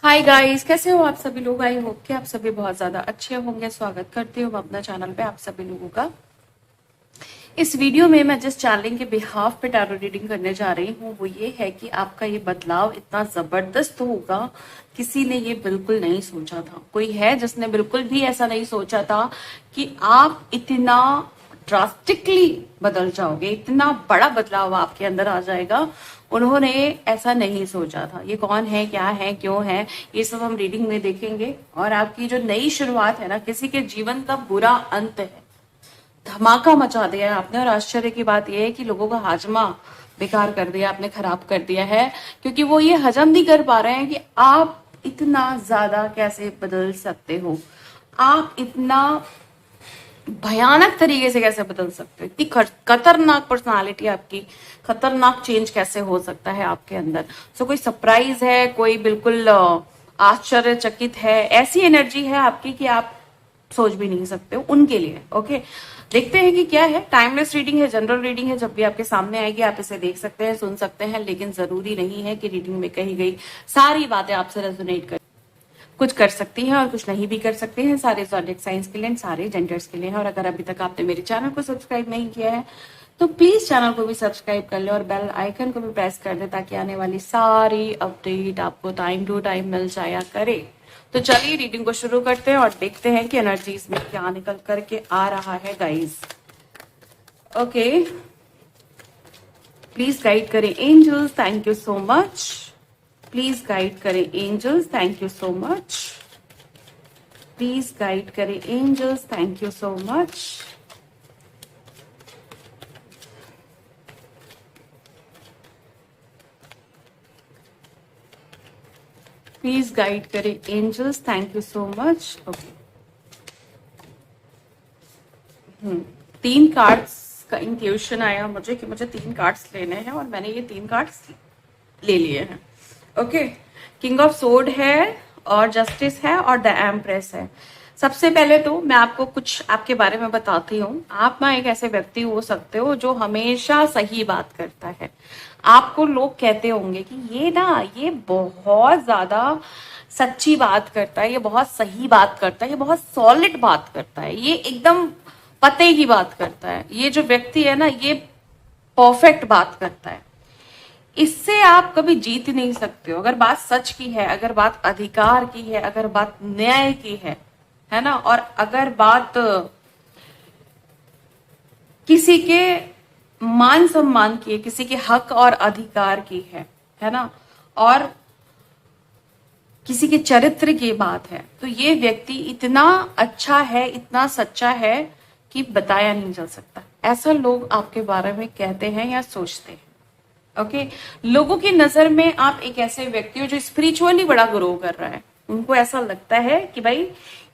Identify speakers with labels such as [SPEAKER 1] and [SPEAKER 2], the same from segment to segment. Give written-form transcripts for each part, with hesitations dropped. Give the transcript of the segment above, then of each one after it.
[SPEAKER 1] Hi guys, कैसे हो आप सभी लोग। आई होप कि आप सभी बहुत ज्यादा अच्छे होंगे। स्वागत करती हूँ अपना चैनल पे आप सभी लोगों का। इस वीडियो में मैं जिस चैनलिंग के बिहाफ पे टैरो रीडिंग करने जा रही हूँ वो ये है कि आपका ये बदलाव इतना जबरदस्त होगा, किसी ने ये बिल्कुल नहीं सोचा था। कोई है जिसने बिल्कुल भी ऐसा नहीं सोचा था कि आप इतना ड्रास्टिकली बदल जाओगे, इतना बड़ा बदलाव आपके अंदर आ जाएगा। उन्होंने ऐसा नहीं सोचा था। ये कौन है, क्या है, क्यों है, ये सब हम रीडिंग में देखेंगे। और आपकी जो नई शुरुआत है ना, किसी के जीवन का बुरा अंत है, धमाका मचा दिया है आपने। और आश्चर्य की बात यह है कि लोगों का हाजमा बेकार कर दिया आपने, खराब कर दिया है, क्योंकि वो ये हजम नहीं कर पा रहे हैं कि आप इतना ज्यादा कैसे बदल सकते हो, आप इतना भयानक तरीके से कैसे बदल सकते हो, इतनी खतरनाक पर्सनालिटी आपकी, खतरनाक चेंज कैसे हो सकता है आपके अंदर। कोई सरप्राइज है, कोई बिल्कुल आश्चर्यचकित है, ऐसी एनर्जी है आपकी कि आप सोच भी नहीं सकते हो उनके लिए। ओके, देखते हैं कि क्या है। टाइमलेस रीडिंग है, जनरल रीडिंग है, जब भी आपके सामने आएगी आप इसे देख सकते हैं, सुन सकते हैं, लेकिन जरूरी नहीं है कि रीडिंग में कही गई सारी बातें आपसे रेजोनेट कर, कुछ कर सकती हैं और कुछ नहीं भी कर सकती हैं। सारे ज़ोडिएक साइंस के लिए, सारे जेंडर्स के लिए है। और अगर अभी तक आपने मेरे चैनल को सब्सक्राइब नहीं किया है तो प्लीज चैनल को भी सब्सक्राइब कर ले और बेल आइकन को भी प्रेस कर दे, ताकि आने वाली सारी अपडेट आपको टाइम टू टाइम मिल जाया करे। तो चलिए रीडिंग को शुरू करते हैं और देखते हैं कि एनर्जीज में क्या निकल करके आ रहा है गाइस। ओके, प्लीज गाइड करें angels, thank you so much. Please guide करें angels, thank you so much. Please guide करें angels, thank you so much. Please guide करें angels, thank you so much. Okay, तीन cards का intuition आया मुझे कि मुझे तीन कार्ड्स लेने हैं और मैंने ये तीन कार्ड्स ले लिए हैं। ओके, किंग ऑफ सोर्ड है और जस्टिस है और द एम्प्रेस है। सबसे पहले तो मैं आपको कुछ आपके बारे में बताती हूँ। आप ना एक ऐसे व्यक्ति हो सकते हो जो हमेशा सही बात करता है। आपको लोग कहते होंगे कि ये बहुत ज्यादा सच्ची बात करता है, ये बहुत सही बात करता है, ये बहुत सॉलिड बात करता है, ये एकदम पते की बात करता है, ये जो व्यक्ति है ना ये परफेक्ट बात करता है। इससे आप कभी जीत नहीं सकते हो। अगर बात सच की है, अगर बात अधिकार की है, अगर बात न्याय की है ना, और अगर बात किसी के मान सम्मान की है, किसी के हक और अधिकार की है ना, और किसी के चरित्र की बात है, तो ये व्यक्ति इतना अच्छा है, इतना सच्चा है कि बताया नहीं जा सकता। ऐसा लोग आपके बारे में कहते हैं या सोचते हैं। ओके, लोगों की नजर में आप एक ऐसे व्यक्ति हो जो स्पिरिचुअली बड़ा ग्रो कर रहा है। उनको ऐसा लगता है कि भाई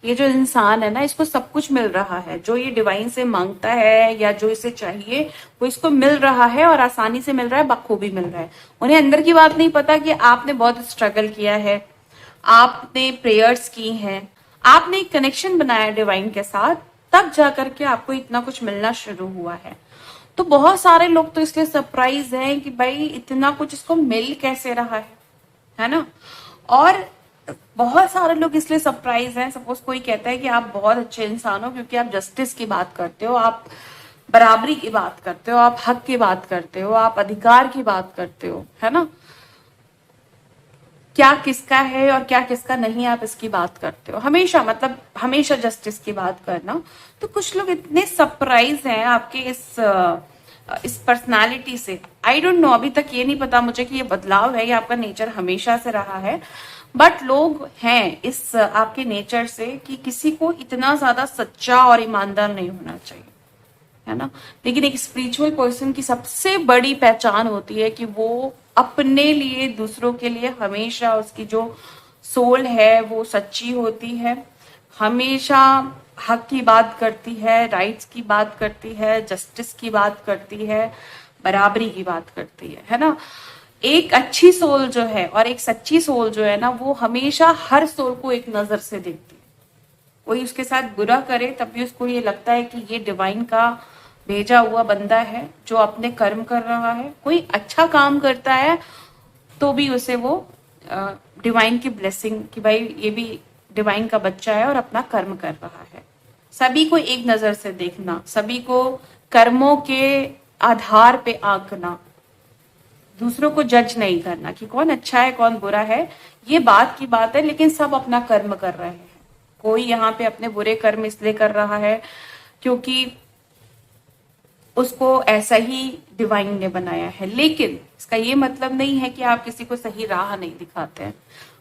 [SPEAKER 1] ये जो इंसान है ना, इसको सब कुछ मिल रहा है, जो ये डिवाइन से मांगता है या जो इसे चाहिए वो इसको मिल रहा है और आसानी से मिल रहा है, बखूबी मिल रहा है। उन्हें अंदर की बात नहीं पता कि आपने बहुत स्ट्रगल किया है, आपने प्रेयर्स की हैं, आपने एक कनेक्शन बनाया डिवाइन के साथ, तब जाकर के आपको इतना कुछ मिलना शुरू हुआ है। तो बहुत सारे लोग तो इसलिए सरप्राइज हैं कि भाई इतना कुछ इसको मिल कैसे रहा है ना। और बहुत सारे लोग इसलिए सरप्राइज हैं, सपोज कोई कहता है कि आप बहुत अच्छे इंसान हो क्योंकि आप जस्टिस की बात करते हो, आप बराबरी की बात करते हो, आप हक की बात करते हो, आप अधिकार की बात करते हो, है ना। क्या किसका है और क्या किसका नहीं, आप इसकी बात करते हो हमेशा, मतलब हमेशा जस्टिस की बात करना। तो कुछ लोग इतने सरप्राइज हैं आपके इस पर्सनालिटी से। आई डोंट नो, अभी तक ये नहीं पता मुझे कि ये बदलाव है या आपका नेचर हमेशा से रहा है, बट लोग हैं इस आपके नेचर से कि किसी को इतना ज्यादा सच्चा और ईमानदार नहीं होना चाहिए, है ना। लेकिन एक स्पिरिचुअल पर्सन की सबसे बड़ी पहचान होती है कि वो अपने लिए, दूसरों के लिए हमेशा उसकी जो सोल है वो सच्ची होती है, हमेशा हक की बात करती है, राइट्स की बात करती है, जस्टिस की बात करती है, बराबरी की बात करती है ना। एक अच्छी सोल जो है और एक सच्ची सोल जो है ना, वो हमेशा हर सोल को एक नजर से देखती है। कोई उसके साथ बुरा करे तब भी उसको ये लगता है कि ये डिवाइन का भेजा हुआ बंदा है जो अपने कर्म कर रहा है। कोई अच्छा काम करता है तो भी उसे वो डिवाइन की ब्लेसिंग कि भाई ये भी डिवाइन का बच्चा है और अपना कर्म कर रहा है। सभी को एक नजर से देखना, सभी को कर्मों के आधार पे आंकना, दूसरों को जज नहीं करना कि कौन अच्छा है कौन बुरा है, ये बात की बात है, लेकिन सब अपना कर्म कर रहे हैं। कोई यहाँ पे अपने बुरे कर्म इसलिए कर रहा है क्योंकि उसको ऐसा ही डिवाइन ने बनाया है, लेकिन इसका ये मतलब नहीं है कि आप किसी को सही राह नहीं दिखाते हैं।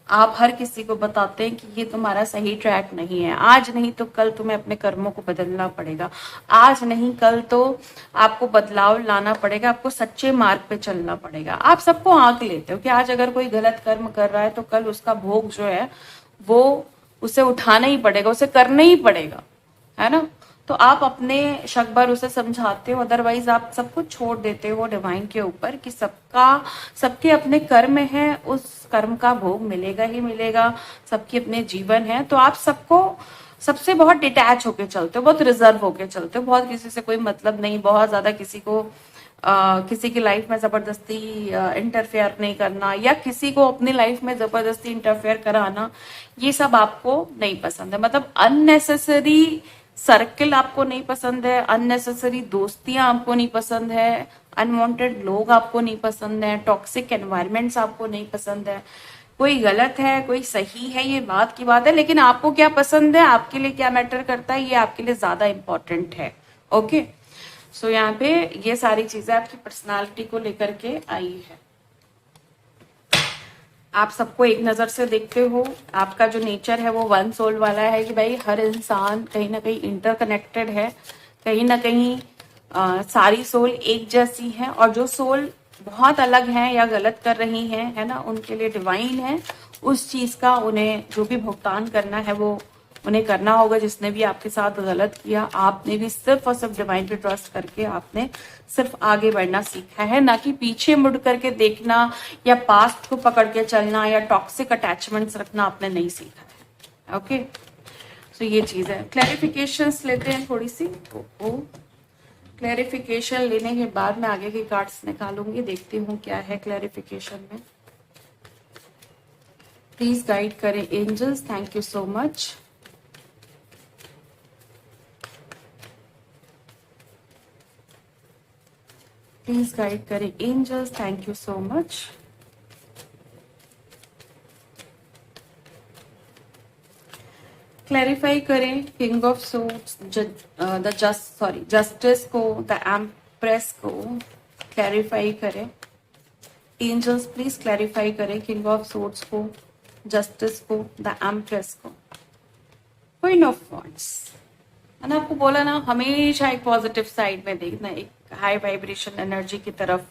[SPEAKER 1] आप हर किसी को बताते हैं कि ये तुम्हारा सही ट्रैक नहीं है, आज नहीं तो कल तुम्हें अपने कर्मों को बदलना पड़ेगा, आज नहीं कल तो आपको बदलाव लाना पड़ेगा, आपको सच्चे मार्ग पे चलना पड़ेगा। आप सबको आंक लेते हो कि आज अगर कोई गलत कर्म कर रहा है तो कल उसका भोग जो है वो उसे उठाना ही पड़ेगा, उसे करना ही पड़ेगा, है ना। तो आप अपने शक भर उसे समझाते हो, अदरवाइज आप सब कुछ छोड़ देते हो डिवाइन के ऊपर कि सबके अपने कर्म हैं, उस कर्म का भोग मिलेगा ही मिलेगा, सबके अपने जीवन है। तो आप सबसे बहुत डिटैच होके चलते हो, बहुत रिजर्व होके चलते हो, बहुत किसी से कोई मतलब नहीं, बहुत ज्यादा किसी की लाइफ में जबरदस्ती इंटरफेयर नहीं करना या किसी को अपनी लाइफ में जबरदस्ती इंटरफेयर कराना, ये सब आपको नहीं पसंद है। मतलब अननेसेसरी सर्किल आपको नहीं पसंद है, अननेसेसरी दोस्तियां आपको नहीं पसंद है, अनवांटेड लोग आपको नहीं पसंद है, टॉक्सिक एनवायरमेंट्स आपको नहीं पसंद है। कोई गलत है कोई सही है ये बात की बात है, लेकिन आपको क्या पसंद है, आपके लिए क्या मैटर करता है, ये आपके लिए ज्यादा इंपॉर्टेंट है। ओके, सो यहाँ पे ये सारी चीजें आपकी पर्सनालिटी को लेकर के आई है। आप सबको एक नजर से देखते हो, आपका जो नेचर है वो वन सोल वाला है कि भाई हर इंसान कहीं ना कहीं इंटरकनेक्टेड है, कहीं ना कहीं सारी सोल एक जैसी है, और जो सोल बहुत अलग है या गलत कर रही हैं, है ना, उनके लिए डिवाइन है उस चीज का उन्हें जो भी भुगतान करना है वो उन्हें करना होगा। जिसने भी आपके साथ गलत किया, आपने भी सिर्फ और सिर्फ डिवाइन पे ट्रस्ट करके आपने सिर्फ आगे बढ़ना सीखा है, ना कि पीछे मुड़ करके देखना या पास्ट को पकड़ के चलना या टॉक्सिक अटैचमेंट्स रखना आपने नहीं सीखा है। ओके, सो ये चीज है। क्लैरिफिकेशंस लेते हैं थोड़ी सी। क्लैरिफिकेशन लेने के बाद मैं आगे के कार्ड्स निकालूंगी, देखती हूँ क्या है क्लैरिफिकेशन में। प्लीज गाइड करें angels, thank you so much. Please guide करें angels, thank you so much. Clarify करें किंग ऑफ सोर्ड्स, जस्टिस को, द एम्प्रेस को क्लैरिफाई करें। एंजल्स प्लीज क्लैरिफाई करें किंग ऑफ सोर्ड्स को, जस्टिस को, द एम्प्रेस को। क्वीन ऑफ वॉन्ड्स, मैंने आपको बोला ना हमेशा एक पॉजिटिव साइड में देखना, एक हाई वाइब्रेशन एनर्जी की तरफ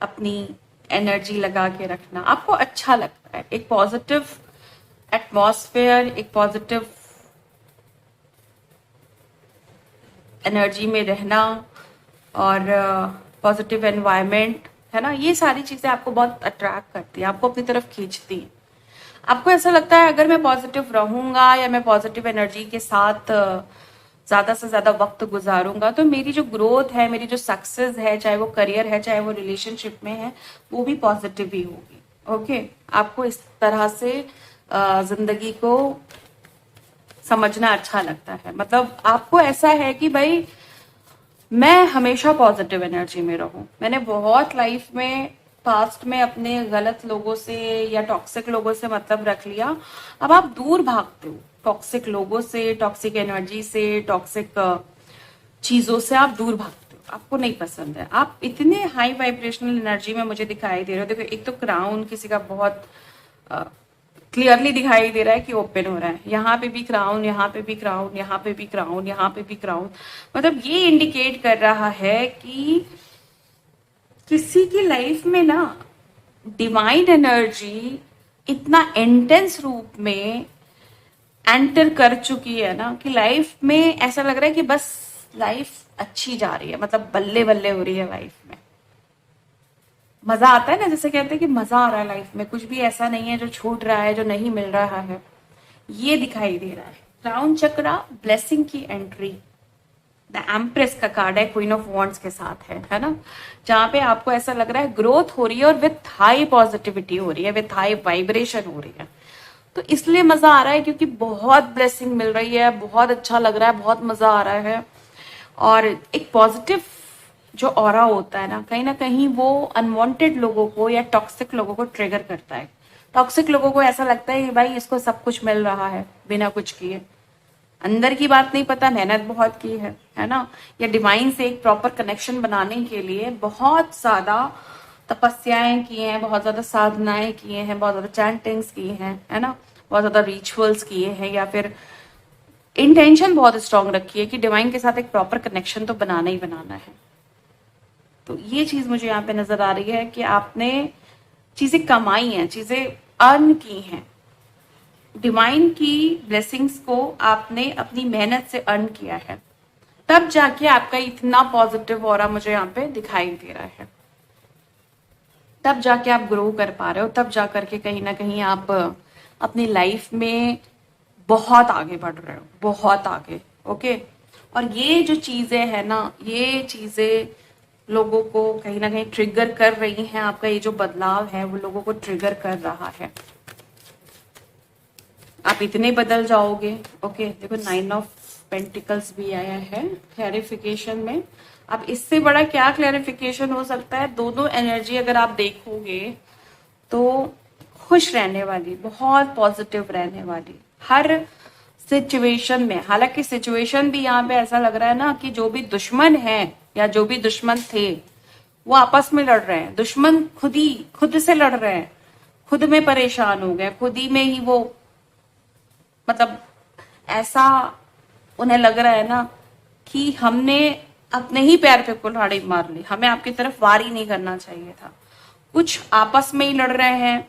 [SPEAKER 1] अपनी एनर्जी लगा के रखना। आपको अच्छा लगता है एक पॉजिटिव एटमॉस्फेयर, एक पॉजिटिव एनर्जी में रहना और पॉजिटिव एनवायरनमेंट, है ना, ये सारी चीजें आपको बहुत अट्रैक्ट करती है, आपको अपनी तरफ खींचती है। आपको ऐसा लगता है अगर मैं पॉजिटिव रहूंगा या मैं पॉजिटिव एनर्जी के साथ ज्यादा से ज्यादा वक्त गुजारूंगा तो मेरी जो ग्रोथ है, मेरी जो सक्सेस है, चाहे वो करियर है चाहे वो रिलेशनशिप में है, वो भी पॉजिटिव ही होगी। ओके, आपको इस तरह से जिंदगी को समझना अच्छा लगता है। मतलब आपको ऐसा है कि भाई मैं हमेशा पॉजिटिव एनर्जी में रहूं। मैंने बहुत लाइफ में पास्ट में अपने गलत लोगों से या टॉक्सिक लोगों से मतलब रख लिया, अब आप दूर भागते हो टॉक्सिक लोगों से, टॉक्सिक एनर्जी से, टॉक्सिक चीजों से आप दूर भागते हो, आपको नहीं पसंद है। आप इतने हाई वाइब्रेशनल एनर्जी में मुझे दिखाई दे रहे हो। देखो, एक तो क्राउन किसी का बहुत क्लियरली दिखाई दे रहा है कि ओपन हो रहा है, यहाँ पे भी क्राउन, यहाँ पे भी क्राउन, यहाँ पे भी क्राउन, यहाँ पे भी क्राउन। मतलब ये इंडिकेट कर रहा है कि किसी की लाइफ में ना डिवाइन एनर्जी इतना इंटेंस रूप में एंटर कर चुकी है ना कि लाइफ में ऐसा लग रहा है कि बस लाइफ अच्छी जा रही है, मतलब बल्ले बल्ले हो रही है लाइफ में। मजा आता है ना, जैसे कहते हैं कि मजा आ रहा है लाइफ में, कुछ भी ऐसा नहीं है जो छूट रहा है, जो नहीं मिल रहा है, ये दिखाई दे रहा है। क्राउन चक्रा, ब्लेसिंग की एंट्री, द एम्प्रेस का कार्ड है, क्वीन ऑफ वॉन्ड्स के साथ है ना, जहां पे आपको ऐसा लग रहा है ग्रोथ हो रही है और विथ हाई पॉजिटिविटी हो रही है, विथ हाई वाइब्रेशन हो रही है। तो इसलिए मजा आ रहा है क्योंकि बहुत ब्लेसिंग मिल रही है, बहुत अच्छा लग रहा है, बहुत मजा आ रहा है। और एक पॉजिटिव जो ऑरा होता है ना कहीं वो अनवांटेड लोगों को या टॉक्सिक लोगों को ट्रिगर करता है। टॉक्सिक लोगों को ऐसा लगता है कि भाई इसको सब कुछ मिल रहा है बिना कुछ किए, अंदर की बात नहीं पता, मेहनत बहुत की है ना, या डिवाइन से एक प्रॉपर कनेक्शन बनाने के लिए बहुत ज्यादा तपस्याएं की हैं, बहुत ज्यादा साधनाएं किए हैं, बहुत ज्यादा चैंटिंग्स की हैं, है ना, बहुत ज्यादा रिचुअल्स किए हैं, या फिर इंटेंशन बहुत स्ट्रांग रखी है कि डिवाइन के साथ एक प्रॉपर कनेक्शन तो बनाना ही बनाना है। तो ये चीज मुझे यहाँ पे नजर आ रही है कि आपने चीजें कमाई हैं, चीजें अर्न की हैं, डिवाइन की ब्लेसिंग्स को आपने अपनी मेहनत से अर्न किया है, तब जाके आपका इतना पॉजिटिव ऑरा मुझे यहाँ पे दिखाई दे रहा है, तब जाके आप ग्रो कर पा रहे हो, तब जा करके कहीं ना कहीं आप अपनी लाइफ में बहुत आगे बढ़ रहे हो, बहुत आगे। ओके, और ये जो चीजें है ना, ये चीजें लोगों को कहीं ना कहीं ट्रिगर कर रही हैं, आपका ये जो बदलाव है वो लोगों को ट्रिगर कर रहा है। आप इतने बदल जाओगे। ओके, देखो 9 ऑफ पेंटिकल्स भी आया है क्लैरिफिकेशन में। अब इससे बड़ा क्या क्लैरिफिकेशन हो सकता है? दोनों एनर्जी अगर आप देखोगे तो खुश रहने वाली, बहुत पॉजिटिव रहने वाली हर सिचुएशन में। हालांकि सिचुएशन भी यहाँ पे ऐसा लग रहा है ना कि जो भी दुश्मन है या जो भी दुश्मन थे वो आपस में लड़ रहे हैं, दुश्मन खुद से लड़ रहे हैं, खुद में परेशान हो गए, खुद ही में ही वो, मतलब ऐसा उन्हें लग रहा है ना कि हमने अपने ही पैर पे कुल्हाड़ी मार ली, हमें आपकी तरफ वार ही नहीं करना चाहिए था। कुछ आपस में ही लड़ रहे हैं।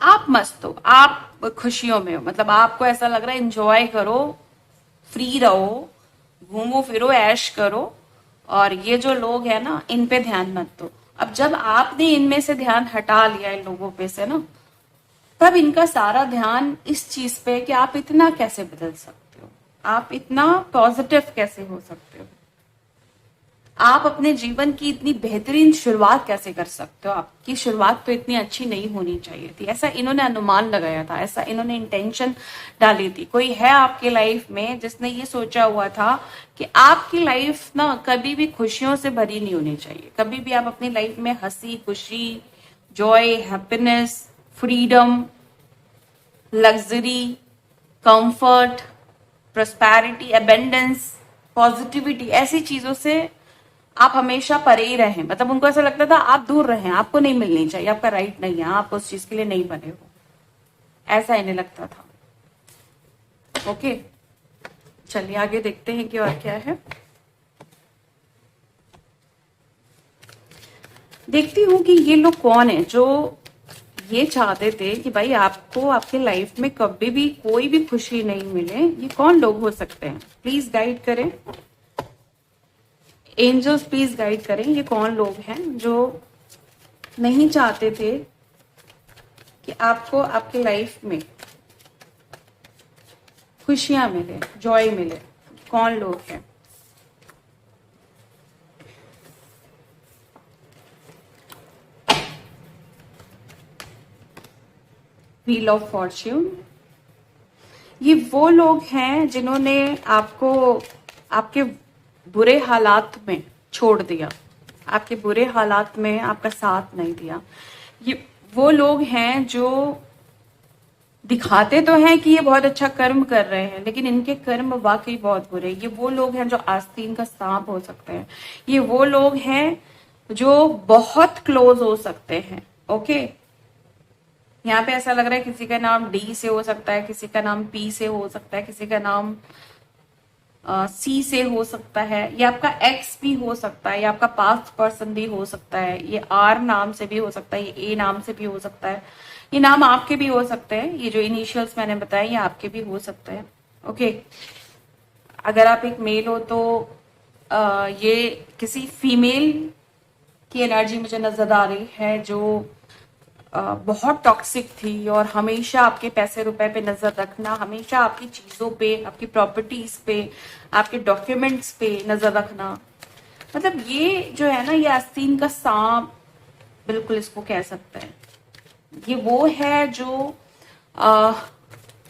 [SPEAKER 1] आप मस्त हो, आप खुशियों में हो, मतलब आपको ऐसा लग रहा है एंजॉय करो, फ्री रहो, घूमो फिरो, ऐश करो। और ये जो लोग हैं ना, इन पे ध्यान मत दो। अब जब आपने इनमें से ध्यान हटा लिया इन लोगों पे से ना, तब इनका सारा ध्यान इस चीज पे कि आप इतना कैसे बदल सकते हो, आप इतना पॉजिटिव कैसे हो सकते हो, आप अपने जीवन की इतनी बेहतरीन शुरुआत कैसे कर सकते हो। आपकी शुरुआत तो इतनी अच्छी नहीं होनी चाहिए थी, ऐसा इन्होंने अनुमान लगाया था, ऐसा इन्होंने इंटेंशन डाली थी। कोई है आपकी लाइफ में जिसने ये सोचा हुआ था कि आपकी लाइफ ना कभी भी खुशियों से भरी नहीं होनी चाहिए, कभी भी आप अपनी लाइफ में हंसी खुशी, Joy, happiness, freedom, luxury, comfort, prosperity, abundance, positivity, ऐसी चीजों से आप हमेशा परे ही रहें। मतलब उनको ऐसा लगता था आप दूर रहें, आपको नहीं मिलनी चाहिए, आपका राइट नहीं है, आप उस चीज के लिए नहीं बने हो, ऐसा इन्हें लगता था। ओके, चलिए आगे देखते हैं कि और क्या है। देखती हूँ कि ये लोग कौन है जो ये चाहते थे कि भाई आपको आपके लाइफ में कभी भी कोई भी खुशी नहीं मिले। ये कौन लोग हो सकते हैं? प्लीज गाइड करें एंजल्स, प्लीज गाइड करें, ये कौन लोग हैं जो नहीं चाहते थे कि आपको आपकी लाइफ में खुशियां मिले, जॉय मिले? कौन लोग हैं? व्हील ऑफ फॉर्च्यून, ये वो लोग हैं जिन्होंने आपको आपके बुरे हालात में छोड़ दिया, आपके बुरे हालात में आपका साथ नहीं दिया। ये वो लोग हैं जो दिखाते तो हैं कि ये बहुत अच्छा कर्म कर रहे हैं, लेकिन इनके कर्म वाकई बहुत बुरे। ये वो लोग हैं जो आस्तीन का सांप हो सकते हैं, ये वो लोग हैं जो बहुत क्लोज हो सकते हैं। ओके, यहाँ पे ऐसा लग रहा है किसी का नाम डी से हो सकता है, किसी का नाम पी से हो सकता है, किसी का नाम सी से हो सकता है, ये आपका एक्स भी हो सकता है, ये आपका पास्ट पर्सन भी हो सकता है, ये आर नाम से भी हो सकता है, ये ए नाम से भी हो सकता है, ये नाम आपके भी हो सकते हैं, ये जो इनिशियल्स मैंने बताए ये आपके भी हो सकते हैं। ओके, अगर आप एक मेल हो तो ये किसी फीमेल की एनर्जी मुझे नजर आ रही है जो बहुत टॉक्सिक थी और हमेशा आपके पैसे रुपए पे नजर रखना, हमेशा आपकी चीजों पे, आपकी प्रॉपर्टीज पे, आपके डॉक्यूमेंट्स पे नजर रखना। मतलब ये जो है ना, ये आस्तीन का सांप बिल्कुल इसको कह सकते हैं। ये वो है जो आ,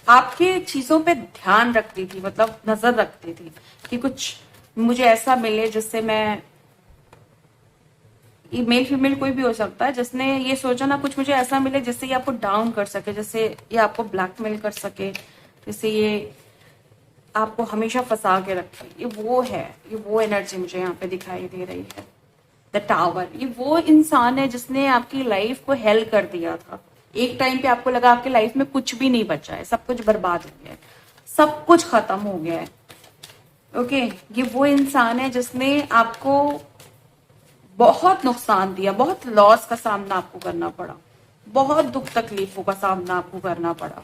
[SPEAKER 1] आपके चीजों पे ध्यान रखती थी, मतलब नजर रखती थी कि कुछ मुझे ऐसा मिले जिससे मैं, ये मेल फीमेल कोई भी हो सकता है, जिसने ये सोचा ना कुछ मुझे ऐसा मिले जिससे ये आपको डाउन कर सके, जिससे ये आपको ब्लैकमेल कर सके, जिससे ये आपको हमेशा फंसा के रखे। ये वो है, ये वो एनर्जी मुझे यहाँ पे दिखाई दे रही है। द टावर, ये वो इंसान है जिसने आपकी लाइफ को हेल कर दिया था। एक टाइम पे आपको लगा आपकी लाइफ में कुछ भी नहीं बचा है, सब कुछ बर्बाद हो गया है, सब कुछ खत्म हो गया है। ओके, ये वो इंसान है जिसने आपको बहुत नुकसान दिया, बहुत लॉस का सामना आपको करना पड़ा, बहुत दुख तकलीफों का सामना आपको करना पड़ा।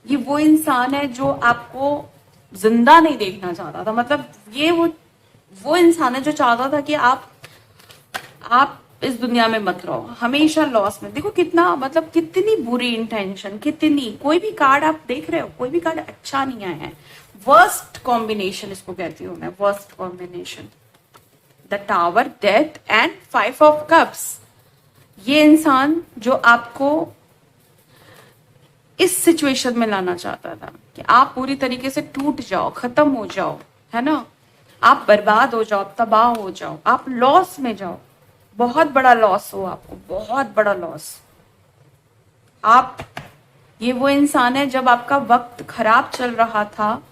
[SPEAKER 1] ये वो इंसान है जो आपको जिंदा नहीं देखना चाहता था। मतलब ये वो इंसान है जो चाहता था कि आप इस दुनिया में मत रहो, हमेशा लॉस में। देखो कितना, मतलब कितनी बुरी इंटेंशन, कितनी, कोई भी कार्ड आप देख रहे हो, कोई भी कार्ड अच्छा नहीं आया है। वर्स्ट कॉम्बिनेशन इसको कहती हूं मैं, worst combination. The tower, death and 5 of cups. ये इंसान जो आपको इस सिचुएशन में लाना चाहता था कि आप पूरी तरीके से टूट जाओ, खत्म हो जाओ, है ना, आप बर्बाद हो जाओ, तबाह हो जाओ, आप लॉस में जाओ, बहुत बड़ा लॉस हो आपको, बहुत बड़ा लॉस। आप, ये वो इंसान है जब आपका वक्त खराब चल रहा था,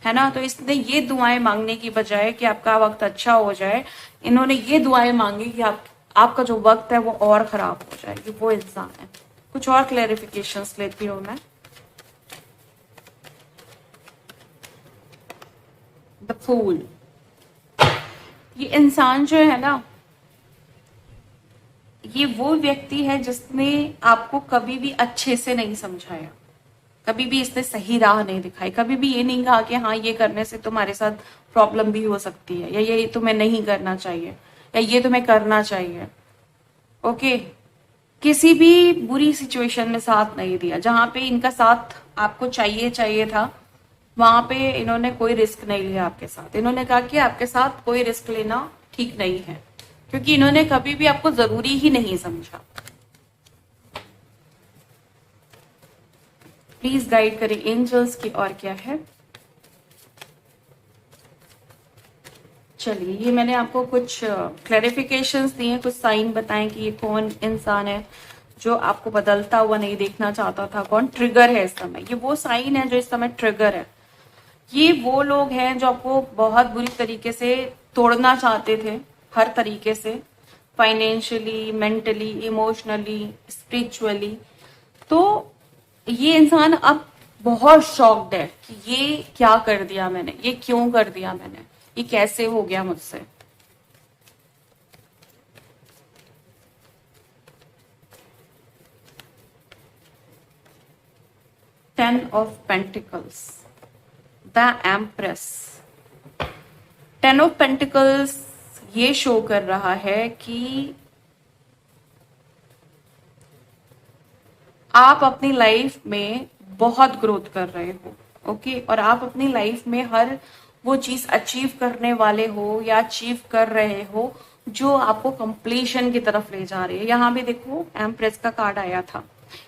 [SPEAKER 1] है ना, तो इसने ये दुआएं मांगने की बजाय कि आपका वक्त अच्छा हो जाए, इन्होंने ये दुआएं मांगी कि आपका जो वक्त है वो और खराब हो जाए। ये वो इंसान है। कुछ और क्लैरिफिकेशंस लेती हूं मैं। द फूल, ये इंसान जो है ना, ये वो व्यक्ति है जिसने आपको कभी भी अच्छे से नहीं समझाया, कभी भी इसने सही राह नहीं दिखाई, कभी भी ये नहीं कहा कि हाँ ये करने से तुम्हारे साथ प्रॉब्लम भी हो सकती है, या ये तुम्हें नहीं करना चाहिए, या ये तुम्हें करना चाहिए। ओके, किसी भी बुरी सिचुएशन में साथ नहीं दिया। जहां पे इनका साथ आपको चाहिए था, वहां पे इन्होंने कोई रिस्क नहीं लिया आपके साथ। इन्होंने कहा कि आपके साथ कोई रिस्क लेना ठीक नहीं है, क्योंकि इन्होंने कभी भी आपको जरूरी ही नहीं समझा। प्लीज गाइड करें एंजल्स की, और क्या है। चलिए, ये मैंने आपको कुछ क्लैरिफिकेशंस दिए, कुछ साइन बताएं कि ये कौन इंसान है जो आपको बदलता हुआ नहीं देखना चाहता था, कौन ट्रिगर है इस समय। ये वो साइन है जो इस समय ट्रिगर है। ये वो लोग हैं जो आपको बहुत बुरी तरीके से तोड़ना चाहते थे, हर तरीके से, फाइनेंशियली, मेंटली, इमोशनली, स्पिरिचुअली। तो ये इंसान अब बहुत शॉक्ड है कि ये क्या कर दिया मैंने, ये क्यों कर दिया मैंने, ये कैसे हो गया मुझसे। Ten of pentacles, the empress. Ten of pentacles ये शो कर रहा है कि आप अपनी लाइफ में बहुत ग्रोथ कर रहे हो। ओके, और आप अपनी लाइफ में हर वो चीज अचीव करने वाले हो या अचीव कर रहे हो जो आपको कंप्लीशन की तरफ ले जा रही है। यहाँ भी देखो एम्प्रेस का कार्ड आया था,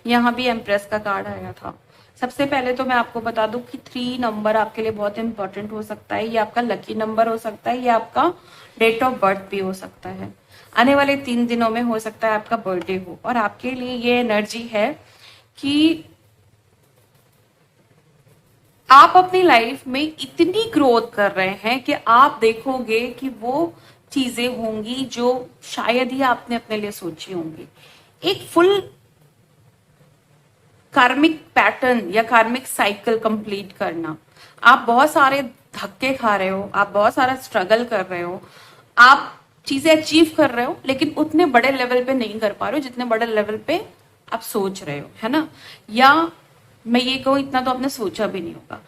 [SPEAKER 1] यहाँ भी एम्प्रेस का कार्ड आया था। सबसे पहले तो मैं आपको बता दूं कि 3 नंबर आपके लिए बहुत इंपॉर्टेंट हो सकता है। ये आपका लकी नंबर हो सकता है, ये आपका डेट ऑफ बर्थ भी हो सकता है। आने वाले 3 दिनों में हो सकता है आपका बर्थडे हो, और आपके लिए ये एनर्जी है कि आप अपनी लाइफ में इतनी ग्रोथ कर रहे हैं कि आप देखोगे कि वो चीजें होंगी जो शायद ही आपने अपने लिए सोची होंगी। एक फुल कार्मिक पैटर्न या कार्मिक साइकिल कंप्लीट करना। आप बहुत सारे धक्के खा रहे हो, आप बहुत सारा स्ट्रगल कर रहे हो, आप चीजें अचीव कर रहे हो, लेकिन उतने बड़े लेवल पे नहीं कर पा रहे हो जितने बड़े लेवल पे आप सोच रहे हो, है ना। या मैं ये कहूँ, इतना तो आपने सोचा भी नहीं होगा।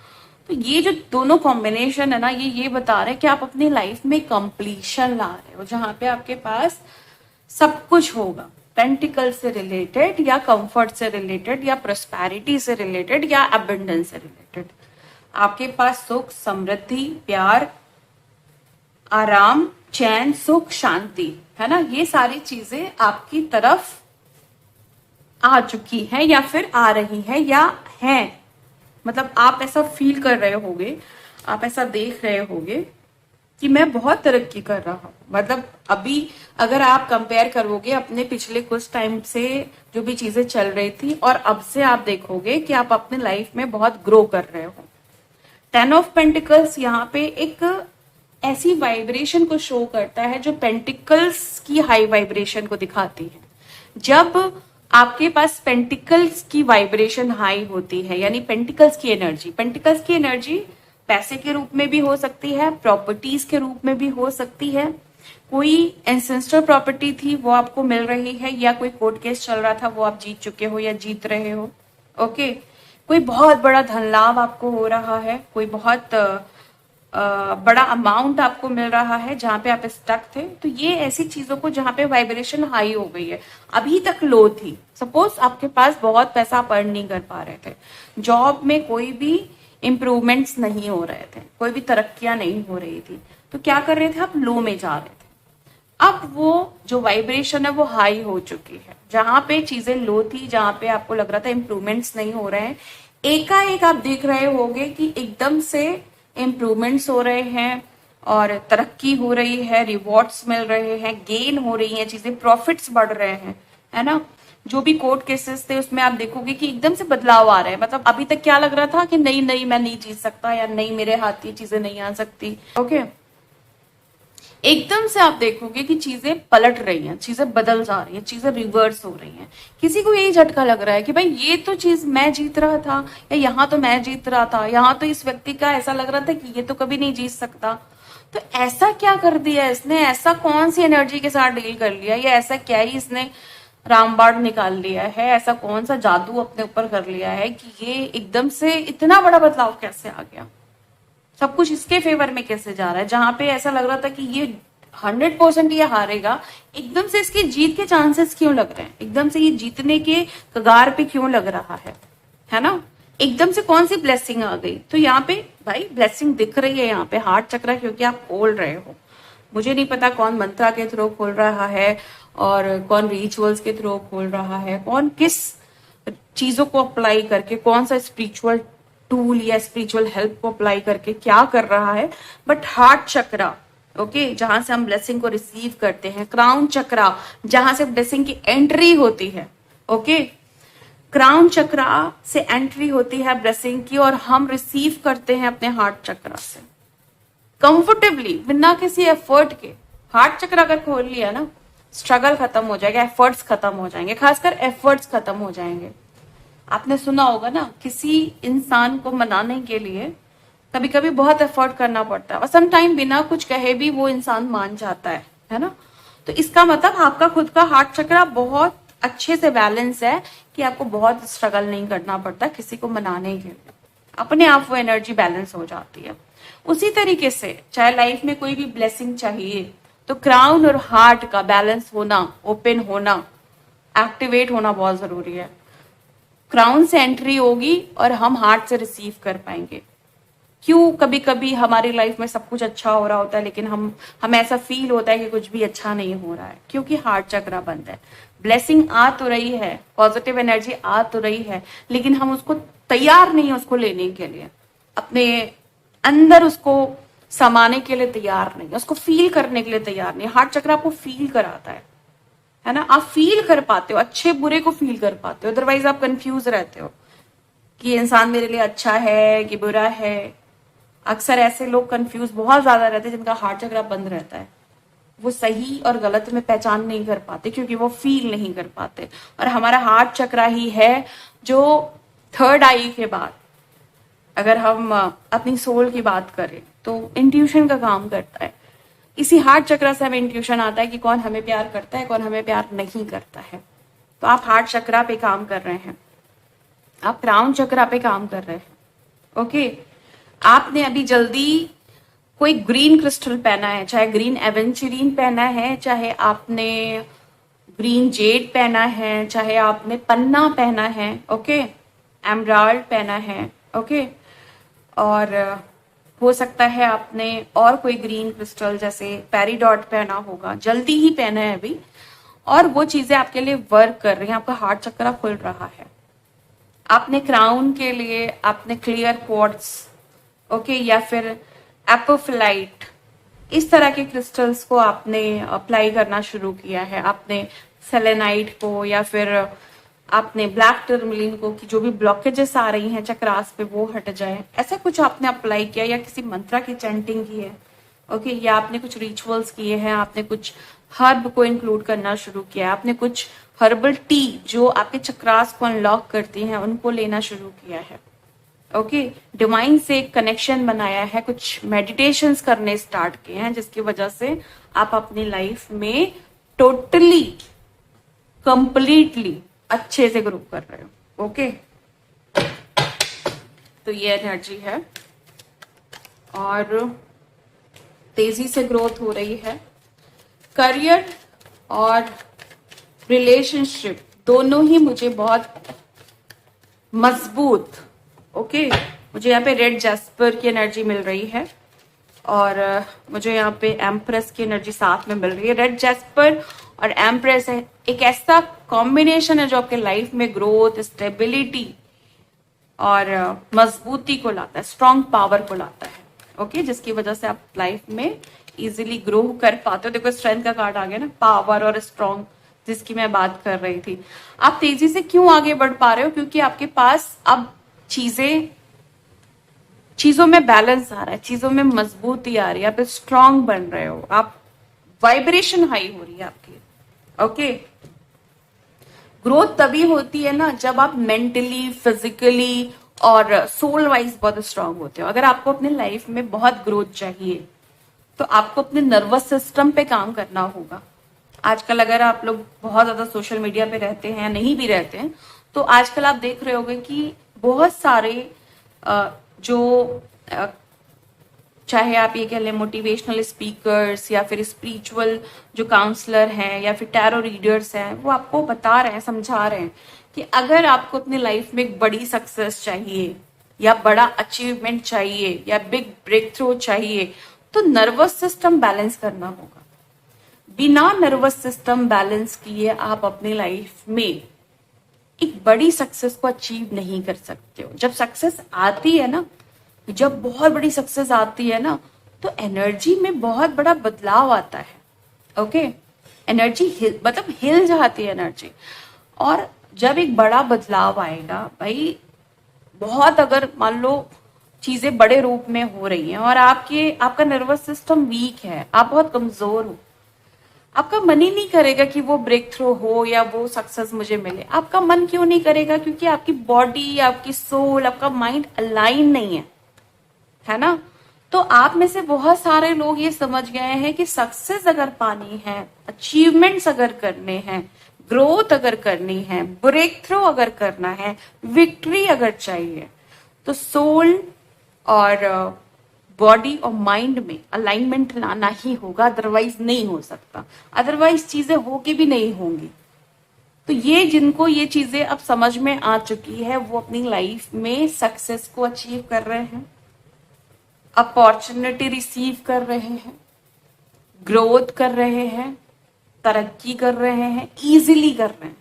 [SPEAKER 1] तो ये जो दोनों कॉम्बिनेशन है ना, ये बता रहे हैं कि आप अपनी लाइफ में कंप्लीशन ला रहे हो, जहां पे आपके पास सब कुछ होगा, पेंटिकल से रिलेटेड या कंफर्ट से रिलेटेड या प्रोस्पेरिटी से रिलेटेड या अबंडेंस से रिलेटेड। आपके पास सुख, समृद्धि, प्यार, आराम, चैन, सुख, शांति, है ना, ये सारी चीजें आपकी तरफ आ चुकी है या फिर आ रही है या है। मतलब आप ऐसा फील कर रहे होगे, आप ऐसा देख रहे होगे कि मैं बहुत तरक्की कर रहा हूं। मतलब अभी अगर आप कंपेयर करोगे अपने पिछले कुछ टाइम से जो भी चीजें चल रही थी और अब से, आप देखोगे कि आप अपने लाइफ में बहुत ग्रो कर रहे हो। 10 ऑफ पेंटिकल्स यहाँ पे एक ऐसी वाइब्रेशन को शो करता है जो पेंटिकल्स की हाई वाइब्रेशन को दिखाती है। जब आपके पास पेंटिकल्स की वाइब्रेशन हाई होती है, यानी पेंटिकल्स की एनर्जी पैसे के रूप में भी हो सकती है, प्रॉपर्टीज के रूप में भी हो सकती है। कोई एंसेस्टर प्रॉपर्टी थी वो आपको मिल रही है, या कोई कोर्ट केस चल रहा था वो आप जीत चुके हो या जीत रहे हो। ओके, कोई बहुत बड़ा धन लाभ आपको हो रहा है, कोई बहुत बड़ा अमाउंट आपको मिल रहा है जहां पे आप स्टक थे। तो ये ऐसी चीजों को जहां पे वाइब्रेशन हाई हो गई है, अभी तक लो थी। सपोज आपके पास बहुत पैसा आप अर्न नहीं कर पा रहे थे, जॉब में कोई भी इंप्रूवमेंट्स नहीं हो रहे थे, कोई भी तरक्कियां नहीं हो रही थी, तो क्या कर रहे थे, आप लो में जा रहे थे। अब वो जो वाइब्रेशन है वो हाई हो चुकी है। जहां पे चीजें लो थी, जहां पे आपको लग रहा था इंप्रूवमेंट्स नहीं हो रहे हैं, एकाएक आप देख रहे होगे कि एकदम से इम्प्रूवमेंट्स हो रहे हैं और तरक्की हो रही है, रिवॉर्ड्स मिल रहे हैं, गेन हो रही हैं चीजें, प्रॉफिट्स बढ़ रहे हैं, है ना। जो भी कोर्ट केसेस थे उसमें आप देखोगे कि एकदम से बदलाव आ रहा है। मतलब अभी तक क्या लग रहा था कि नहीं नहीं मैं नहीं जीत सकता, या नहीं मेरे हाथ ये चीजें नहीं आ सकती। ओके, एकदम से आप देखोगे कि चीजें पलट रही हैं, चीजें बदल जा रही हैं, चीजें रिवर्स हो रही हैं। किसी को यही झटका लग रहा है कि भाई ये तो चीज मैं जीत रहा था, या यहाँ तो मैं जीत रहा था, यहाँ तो इस व्यक्ति का ऐसा लग रहा था कि ये तो कभी नहीं जीत सकता। तो ऐसा क्या कर दिया इसने, ऐसा कौन सी एनर्जी के साथ डील कर लिया, या ऐसा क्या ही इसने रामबाण निकाल लिया है, ऐसा कौन सा जादू अपने ऊपर कर लिया है कि ये एकदम से इतना बड़ा बदलाव कैसे आ गया, सब कुछ इसके फेवर में कैसे जा रहा है। जहां पे ऐसा लग रहा था कि ये 100% ये हारेगा, एकदम से इसकी जीत के चांसेस क्यों लग रहे हैं, एकदम से ये जीतने के कगार पे क्यों लग रहा है ना। एकदम से कौन सी ब्लेसिंग आ गई। तो यहाँ पे भाई ब्लेसिंग दिख रही है, यहाँ पे हार्ट चक्र क्योंकि आप खोल रहे हो। मुझे नहीं पता कौन मंत्रा के थ्रू खोल रहा है और कौन रिचुअल्स के थ्रू खोल रहा है, कौन किस चीजों को अप्लाई करके, कौन सा स्पिरिचुअल टूल या स्पिरिचुअल हेल्प को अप्लाई करके क्या कर रहा है, बट हार्ट चक्रा, ओके, जहां से हम ब्लेसिंग को रिसीव करते हैं, क्राउन चक्रा जहां से ब्लेसिंग की एंट्री होती है, ओके, क्राउन चक्रा से एंट्री होती है ब्लेसिंग की और हम रिसीव करते हैं अपने हार्ट चक्रा से कंफर्टेबली, बिना किसी एफर्ट के। हार्ट चक्र अगर खोल लिया ना, स्ट्रगल खत्म हो जाएगा, एफर्ट्स खत्म हो जाएंगे, खासकर एफर्ट्स खत्म हो जाएंगे। आपने सुना होगा ना, किसी इंसान को मनाने के लिए कभी कभी बहुत एफर्ट करना पड़ता है और सम टाइम बिना कुछ कहे भी वो इंसान मान जाता है ना। तो इसका मतलब आपका खुद का हार्ट चक्र बहुत अच्छे से बैलेंस है कि आपको बहुत स्ट्रगल नहीं करना पड़ता किसी को मनाने के लिए, अपने आप वो एनर्जी बैलेंस हो जाती है। उसी तरीके से चाहे लाइफ में कोई भी ब्लेसिंग चाहिए तो क्राउन और हार्ट का बैलेंस होना, ओपन होना, एक्टिवेट होना बहुत जरूरी है। क्राउन से एंट्री होगी और हम हार्ट से रिसीव कर पाएंगे। क्यों कभी कभी हमारी लाइफ में सब कुछ अच्छा हो रहा होता है लेकिन हमें ऐसा फील होता है कि कुछ भी अच्छा नहीं हो रहा है, क्योंकि हार्ट चक्र बंद है। ब्लेसिंग आ तो रही है, पॉजिटिव एनर्जी आ तो रही है, लेकिन हम उसको तैयार नहीं है उसको लेने के लिए, अपने अंदर उसको समाने के लिए तैयार नहीं है, उसको फील करने के लिए तैयार नहीं। हार्ट चक्र आपको फील कराता है ना, आप फील कर पाते हो, अच्छे बुरे को फील कर पाते हो। अदरवाइज आप कंफ्यूज रहते हो कि इंसान मेरे लिए अच्छा है कि बुरा है। अक्सर ऐसे लोग कंफ्यूज बहुत ज्यादा रहते हैं जिनका हार्ट चक्र बंद रहता है, वो सही और गलत में पहचान नहीं कर पाते क्योंकि वो फील नहीं कर पाते। और हमारा हार्ट चक्र ही है जो थर्ड आई के बाद, अगर हम अपनी सोल की बात करें तो इंट्यूशन का काम करता है। इसी हार्ट चक्र से हमें इंट्यूशन आता है कि कौन हमें प्यार करता है, कौन हमें प्यार नहीं करता है। तो आप हार्ट चक्र पे काम कर रहे हैं, आप क्राउन चक्र पे काम कर रहे हैं। ओके, आपने अभी जल्दी कोई ग्रीन क्रिस्टल पहना है, चाहे ग्रीन एवेंचुरीन पहना है, चाहे आपने ग्रीन जेड पहना है, चाहे आपने पन्ना पहना है, ओके, एमराल्ड पहना है, ओके, और हो सकता है आपने और कोई ग्रीन क्रिस्टल जैसे पेरीडॉट पहना होगा, जल्दी ही पहना है अभी, और वो चीजें आपके लिए वर्क कर रही हैं, आपका हार्ट चक्र खुल रहा है। आपने क्राउन के लिए आपने क्लियर क्वार्ट्ज, ओके, या फिर एपोफिलाइट, इस तरह के क्रिस्टल्स को आपने अप्लाई करना शुरू किया है। आपने सेलेनाइट को या फिर आपने ब्लैक टर्मलिन को, कि जो भी ब्लॉकेजेस आ रही हैं चक्रास पे वो हट जाए, ऐसा कुछ आपने अप्लाई किया, या किसी मंत्रा की चैंटिंग की है, ओके, या आपने कुछ रिचुअल्स किए हैं, आपने कुछ हर्ब को इंक्लूड करना शुरू किया, आपने कुछ हर्बल टी जो आपके चक्रास को अनलॉक करती हैं उनको लेना शुरू किया है, ओके, डिवाइन से एक कनेक्शन बनाया है, कुछ मेडिटेशंस करने स्टार्ट किए हैं, जिसकी वजह से आप अपनी लाइफ में टोटली कंप्लीटली अच्छे से ग्रो कर रहे हो, ओके। तो ये एनर्जी है और तेजी से ग्रोथ हो रही है। करियर और रिलेशनशिप दोनों ही मुझे बहुत मजबूत, ओके, मुझे यहाँ पे रेड जैस्पर की एनर्जी मिल रही है और मुझे यहाँ पे एम्प्रेस की एनर्जी साथ में मिल रही है। रेड जैस्पर और एम्प्रेस है एक ऐसा कॉम्बिनेशन है जो आपके लाइफ में ग्रोथ, स्टेबिलिटी और मजबूती को लाता है, स्ट्रॉन्ग पावर को लाता है, ओके, जिसकी वजह से आप लाइफ में इजीली ग्रो कर पाते हो। देखो स्ट्रेंथ का कार्ड आ गया ना, पावर और स्ट्रॉन्ग, जिसकी मैं बात कर रही थी। आप तेजी से क्यों आगे बढ़ पा रहे हो? क्योंकि आपके पास अब चीजों में बैलेंस आ रहा है, चीजों में मजबूती आ रही है, आप स्ट्रांग बन रहे हो, आप वाइब्रेशन हाई हो रही है आपकी, ओके। ग्रोथ तभी होती है ना जब आप मेंटली, फिजिकली और सोल वाइज बहुत स्ट्रांग होते हो। अगर आपको अपने लाइफ में बहुत ग्रोथ चाहिए तो आपको अपने नर्वस सिस्टम पे काम करना होगा। आजकल अगर आप लोग बहुत ज्यादा सोशल मीडिया पे रहते हैं या नहीं भी रहते हैं तो आजकल आप देख रहे होंगे कि बहुत सारे जो चाहे आप ये कह लें मोटिवेशनल स्पीकर्स या फिर स्पिरिचुअल जो काउंसलर हैं या फिर टैरो रीडर्स हैं, वो आपको बता रहे हैं, समझा रहे हैं कि अगर आपको अपनी लाइफ में एक बड़ी सक्सेस चाहिए या बड़ा अचीवमेंट चाहिए या बिग ब्रेक थ्रू चाहिए तो नर्वस सिस्टम बैलेंस करना होगा। बिना नर्वस सिस्टम बैलेंस किए आप अपनी लाइफ में एक बड़ी सक्सेस को अचीव नहीं कर सकते हो। जब सक्सेस आती है ना, जब बहुत बड़ी सक्सेस आती है ना, तो एनर्जी में बहुत बड़ा बदलाव आता है, ओके। एनर्जी मतलब हिल जाती है एनर्जी। और जब एक बड़ा बदलाव आएगा भाई, बहुत अगर मान लो चीजें बड़े रूप में हो रही हैं और आपका नर्वस सिस्टम वीक है, आप बहुत कमजोर हो, आपका मन ही नहीं करेगा कि वो ब्रेक थ्रू हो या वो सक्सेस मुझे मिले। आपका मन क्यों नहीं करेगा? क्योंकि आपकी बॉडी, आपकी सोल, आपका माइंड अलाइन नहीं है ना। तो आप में से बहुत सारे लोग ये समझ गए हैं कि सक्सेस अगर पानी है, अचीवमेंट्स अगर करने हैं, ग्रोथ अगर करनी है, ब्रेक थ्रू अगर करना है, विक्ट्री अगर चाहिए, तो सोल और बॉडी और माइंड में अलाइनमेंट लाना ही होगा, अदरवाइज नहीं हो सकता, अदरवाइज चीजें होगी भी नहीं होंगी। तो ये जिनको ये चीजें अब समझ में आ चुकी है वो अपनी लाइफ में सक्सेस को अचीव कर रहे हैं, अपॉर्चुनिटी रिसीव कर रहे हैं, ग्रोथ कर रहे हैं, तरक्की कर रहे हैं, इजीली कर रहे हैं।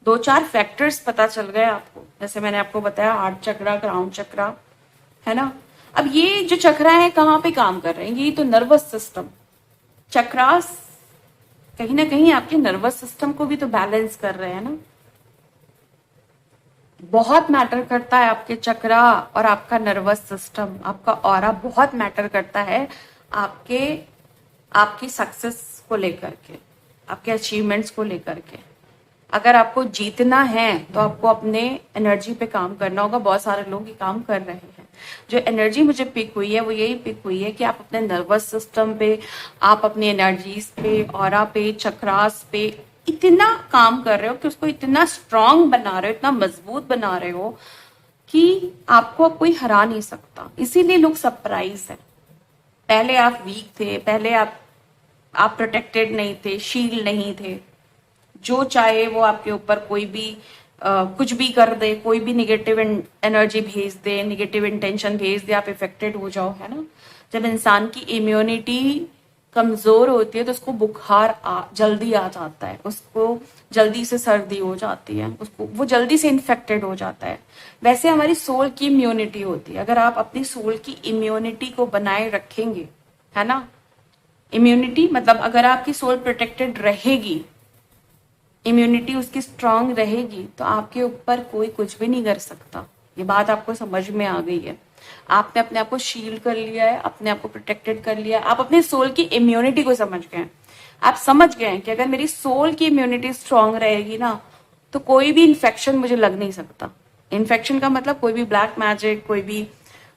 [SPEAKER 1] 2-4 फैक्टर्स पता चल गए आपको, जैसे मैंने आपको बताया हार्ट चक्रा, क्राउन चक्रा, है ना। अब ये जो चक्रा है कहाँ पे काम कर रहे हैं? ये तो नर्वस सिस्टम, चक्रास कहीं ना कहीं आपके नर्वस सिस्टम को भी तो बैलेंस कर रहे हैं ना। बहुत मैटर करता है आपके चक्रा और आपका नर्वस सिस्टम, आपका ऑरा बहुत मैटर करता है आपकी सक्सेस को लेकर के, आपके अचीवमेंट्स को लेकर के। अगर आपको जीतना है तो आपको अपने एनर्जी पे काम करना होगा। बहुत सारे लोग ये काम कर रहे हैं। जो एनर्जी मुझे पिक हुई है वो यही पिक हुई है कि आप अपने नर्वस सिस्टम पे, आप अपनी एनर्जीज पे, ऑरा पे, चक्रास पे इतना काम कर रहे हो कि उसको इतना स्ट्रांग बना रहे हो, इतना मजबूत बना रहे हो कि आपको कोई हरा नहीं सकता। इसीलिए लोग सरप्राइज है। पहले आप वीक थे, पहले आप प्रोटेक्टेड नहीं थे, शील्ड नहीं थे, जो चाहे वो आपके ऊपर कोई भी कुछ भी कर दे, कोई भी निगेटिव एनर्जी भेज दे, निगेटिव इंटेंशन भेज दे, आप इफेक्टेड हो जाओ, है ना। जब इंसान की इम्यूनिटी कमजोर होती है तो उसको बुखार जल्दी आ जाता है, उसको जल्दी से सर्दी हो जाती है, उसको वो जल्दी से इन्फेक्टेड हो जाता है। वैसे हमारी सोल की इम्यूनिटी होती है, अगर आप अपनी सोल की इम्यूनिटी को बनाए रखेंगे, है ना, इम्यूनिटी मतलब अगर आपकी सोल प्रोटेक्टेड रहेगी, इम्यूनिटी उसकी स्ट्रांग रहेगी, तो आपके ऊपर कोई कुछ भी नहीं कर सकता। ये बात आपको समझ में आ गई है। आपने अपने आप को शील्ड कर लिया है, अपने आप को प्रोटेक्टेड कर लिया है, आप अपने सोल की इम्यूनिटी को समझ गए हैं। आप समझ गए हैं कि अगर मेरी सोल की इम्यूनिटी स्ट्रांग रहेगी ना, तो कोई भी इन्फेक्शन मुझे लग नहीं सकता। इन्फेक्शन का मतलब कोई भी ब्लैक मैजिक, कोई भी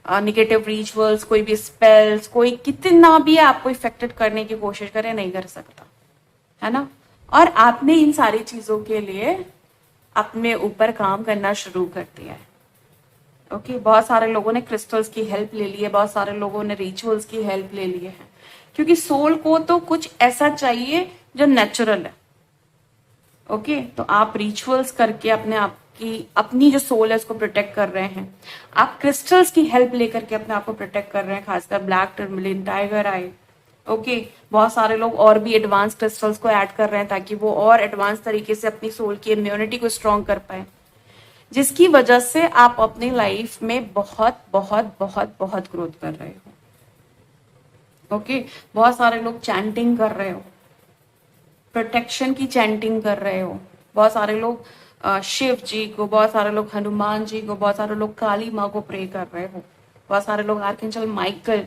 [SPEAKER 1] निगेटिव रिचुअल्स, कोई भी स्पेल्स, कोई कितना भी आपको इफेक्टेड करने की कोशिश करे, नहीं कर सकता, है ना। और आपने इन सारी चीजों के लिए अपने ऊपर काम करना शुरू कर दिया है। ओके, बहुत सारे लोगों ने क्रिस्टल्स की हेल्प ले ली है, बहुत सारे लोगों ने रिचुअल्स की हेल्प ले ली है, क्योंकि सोल को तो कुछ ऐसा चाहिए जो नेचुरल है। ओके, तो आप रिचुअल्स करके अपने आप की अपनी जो सोल है उसको प्रोटेक्ट कर रहे हैं। आप क्रिस्टल्स की हेल्प लेकर के अपने आप को प्रोटेक्ट कर रहे हैं, खासकर ब्लैक टर्मलिन, टाइगर आई। ओके, बहुत सारे लोग और भी एडवांस क्रिस्टल्स को ऐड कर रहे हैं ताकि वो और एडवांस तरीके से अपनी सोल की इम्यूनिटी को स्ट्रॉन्ग कर पाए, जिसकी वजह से आप अपनी लाइफ में बहुत बहुत बहुत बहुत ग्रोथ कर रहे हो। ओके, बहुत सारे लोग चैंटिंग कर रहे हो, प्रोटेक्शन की चैंटिंग कर रहे हो। बहुत सारे लोग शिव जी को, बहुत सारे लोग हनुमान जी को, बहुत सारे लोग काली माँ को प्रे कर रहे हो, बहुत सारे लोग archangel Michael,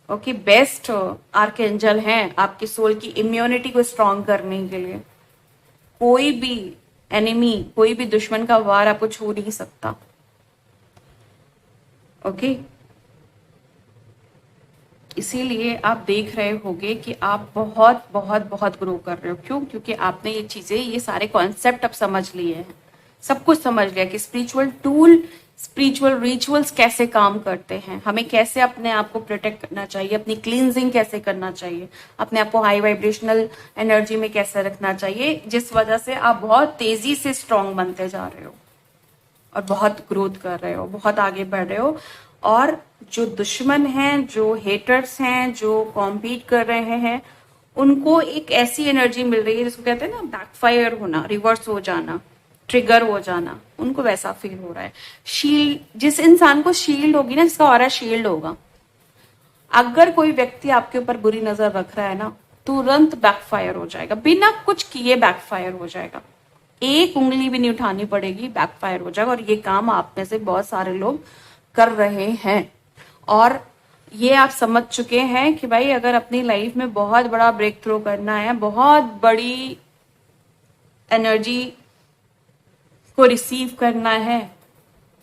[SPEAKER 1] okay, best archangel हैं आपकी सोल की इम्यूनिटी को स्ट्रॉन्ग करने के लिए। कोई भी एनिमी, कोई भी दुश्मन का वार आपको छू नहीं सकता। ओके, इसीलिए आप देख रहे होंगे कि आप बहुत बहुत बहुत ग्रो कर रहे हो। क्यों? क्योंकि आपने ये चीजें, ये सारे कॉन्सेप्ट अब समझ लिए हैं, सब कुछ समझ लिया कि स्पिरिचुअल टूल, स्पिरिचुअल रिचुअल्स कैसे काम करते हैं, हमें कैसे अपने आप को प्रोटेक्ट करना चाहिए, अपनी क्लींजिंग कैसे करना चाहिए, अपने आप को हाई वाइब्रेशनल एनर्जी में कैसे रखना चाहिए, जिस वजह से आप बहुत तेजी से स्ट्रांग बनते जा रहे हो और बहुत ग्रोथ कर रहे हो, बहुत आगे बढ़ रहे हो। और जो दुश्मन हैं, जो हेटर्स हैं, जो कॉम्पीट कर रहे हैं, उनको एक ऐसी एनर्जी मिल रही है जिसको कहते हैं ना बैकफायर होना, रिवर्स हो जाना, ट्रिगर हो जाना, उनको वैसा फील हो रहा है। शील्ड, जिस इंसान को शील्ड होगी ना, जिसका ऑरा शील्ड होगा, अगर कोई व्यक्ति आपके ऊपर बुरी नजर रख रहा है ना, तुरंत बैकफायर हो जाएगा, बिना कुछ किए बैकफायर हो जाएगा, एक उंगली भी नहीं उठानी पड़ेगी, बैकफायर हो जाएगा। और ये काम आप में से बहुत सारे लोग कर रहे हैं, और ये आप समझ चुके हैं कि भाई अगर अपनी लाइफ में बहुत बड़ा ब्रेक थ्रू करना है, बहुत बड़ी एनर्जी को रिसीव करना है,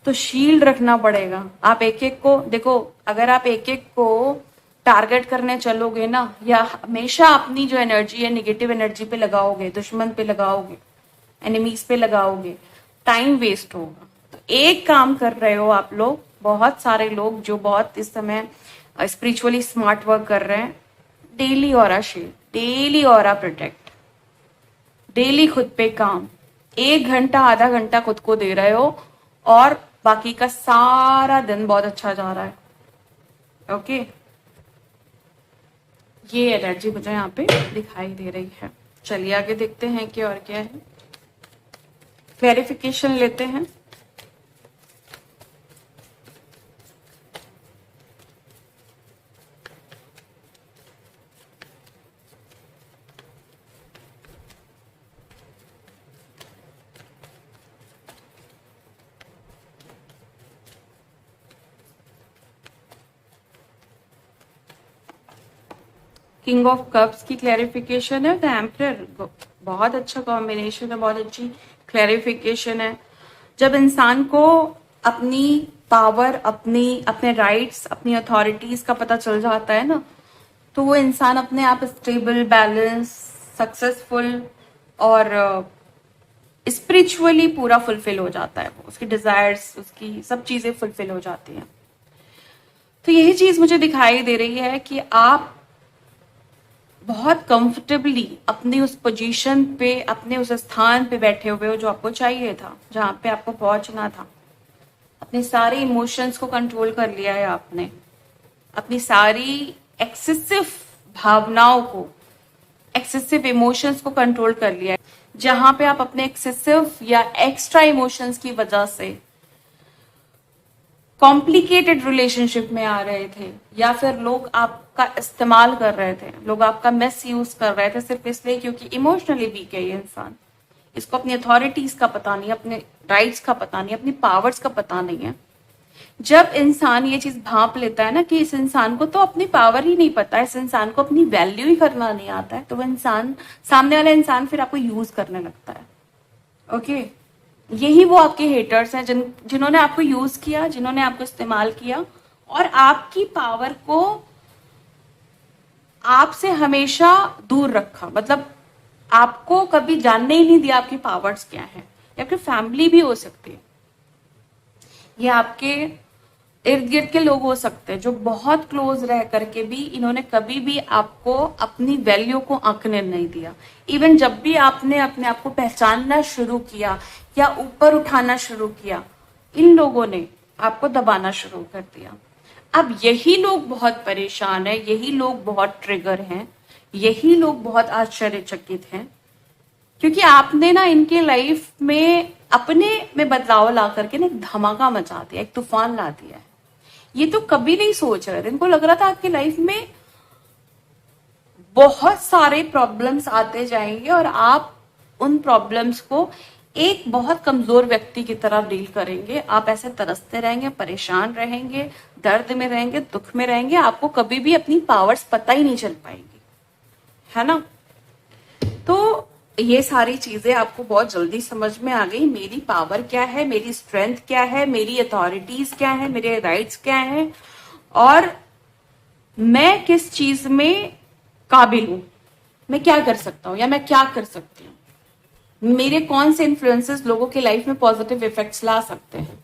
[SPEAKER 1] तो शील्ड रखना पड़ेगा। आप एक एक को देखो, अगर आप एक एक को टारगेट करने चलोगे ना, या हमेशा अपनी जो एनर्जी है निगेटिव एनर्जी पे लगाओगे, दुश्मन पे लगाओगे, एनिमीज पे लगाओगे, टाइम वेस्ट होगा। तो एक काम कर रहे हो आप लोग, बहुत सारे लोग जो बहुत इस समय स्पिरिचुअली स्मार्ट वर्क कर रहे हैं, daily aura shield, daily aura protect, daily खुद पे काम, 1 घंटा आधा घंटा खुद को दे रहे हो, और बाकी का सारा दिन बहुत अच्छा जा रहा है। ओके, ये एनर्जी मुझे यहाँ पे दिखाई दे रही है। चलिए आगे देखते हैं कि और क्या है, क्लैरिफिकेशन लेते हैं। किंग ऑफ कप्स की क्लैरिफिकेशन है, द एम्परर, बहुत अच्छा कॉम्बिनेशन है, बहुत अच्छी क्लैरिफिकेशन है। जब इंसान को अपनी पावर, अपने राइट्स, अपनी अथॉरिटीज का पता चल जाता है ना, तो वो इंसान अपने आप स्टेबल, बैलेंस, सक्सेसफुल और स्पिरिचुअली पूरा फुलफिल हो जाता है। उसकी डिजायर्स, उसकी सब चीजें फुलफिल हो जाती हैं। तो यही चीज मुझे दिखाई दे रही है कि आप बहुत कंफर्टेबली अपनी उस पोजीशन पे, अपने उस स्थान पे बैठे हुए हो जो आपको चाहिए था, जहां पे आपको पहुंचना था। अपने सारे इमोशंस को कंट्रोल कर लिया है आपने, अपनी सारी एक्सेसिव भावनाओं को, एक्सेसिव इमोशंस को कंट्रोल कर लिया है। जहां पे आप अपने एक्सेसिव या एक्स्ट्रा इमोशंस की वजह से कॉम्प्लिकेटेड रिलेशनशिप में आ रहे थे, या फिर लोग आपका इस्तेमाल कर रहे थे, लोग आपका मिस यूज कर रहे थे सिर्फ इसलिए क्योंकि इमोशनली वीक है ये इंसान। इसको अपनी अथॉरिटीज का पता नहीं, अपने राइट्स का पता नहीं, अपनी पावर्स का पता नहीं है। जब इंसान ये चीज भांप लेता है ना कि इस इंसान को तो अपनी पावर ही नहीं पता है, इस इंसान को अपनी वैल्यू ही करना नहीं आता है, तो वो इंसान, सामने वाला इंसान फिर आपको यूज करने लगता है। ओके, यही वो आपके हेटर्स हैं जिन्होंने आपको यूज किया, जिन्होंने आपको इस्तेमाल किया और आपकी पावर को आपसे हमेशा दूर रखा। मतलब आपको कभी जानने ही नहीं दिया आपकी पावर्स क्या है। या फिर फैमिली भी हो सकती है, ये आपके इर्द गिर्द के लोग हो सकते हैं जो बहुत क्लोज रह करके भी इन्होंने कभी भी आपको अपनी वैल्यू को आंकने नहीं दिया। इवन जब भी आपने अपने आप को पहचानना शुरू किया या ऊपर उठाना शुरू किया, इन लोगों ने आपको दबाना शुरू कर दिया। अब यही लोग बहुत परेशान है, यही लोग बहुत ट्रिगर हैं, यही लोग बहुत आश्चर्यचकित हैं, क्योंकि आपने ना इनके लाइफ में अपने में बदलाव ला करके ना एक धमाका मचा दिया, एक तूफान ला दिया है। ये तो कभी नहीं सोच रहे थे, इनको लग रहा था आपकी लाइफ में बहुत सारे प्रॉब्लम्स आते जाएंगे और आप उन प्रॉब्लम्स को एक बहुत कमजोर व्यक्ति की तरह डील करेंगे। आप ऐसे तरसते रहेंगे, परेशान रहेंगे, दर्द में रहेंगे, दुख में रहेंगे, आपको कभी भी अपनी पावर्स पता ही नहीं चल पाएंगी, है ना। तो ये सारी चीजें आपको बहुत जल्दी समझ में आ गई। मेरी पावर क्या है, मेरी स्ट्रेंथ क्या है, मेरी अथॉरिटीज क्या है, मेरे राइट्स क्या है, और मैं किस चीज में काबिल हूं, मैं क्या कर सकता हूं या मैं क्या कर सकती हूँ, मेरे कौन से इन्फ्लुएंसेस लोगों के लाइफ में पॉजिटिव इफेक्ट्स ला सकते हैं।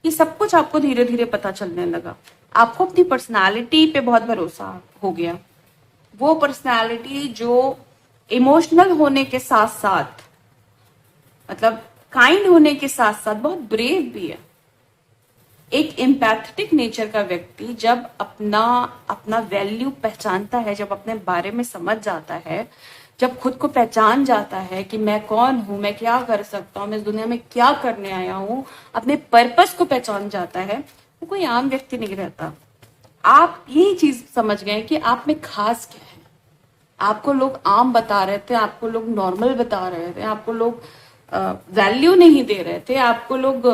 [SPEAKER 1] ये सब कुछ आपको धीरे धीरे पता चलने लगा। आपको अपनी पर्सनालिटी पे बहुत भरोसा हो गया, वो पर्सनालिटी जो इमोशनल होने के साथ साथ, मतलब काइंड होने के साथ साथ बहुत ब्रेव भी है। एक एम्पैथेटिक नेचर का व्यक्ति जब अपना वैल्यू पहचानता है, जब अपने बारे में समझ जाता है, जब खुद को पहचान जाता है कि मैं कौन हूं, मैं क्या कर सकता हूं, मैं इस दुनिया में क्या करने आया हूं, अपने पर्पस को पहचान जाता है, वो कोई आम व्यक्ति नहीं रहता। आप यही चीज समझ गए कि आप में खास क्या है। आपको लोग आम बता रहे थे, आपको लोग नॉर्मल बता रहे थे, आपको लोग वैल्यू नहीं दे रहे थे, आपको लोग,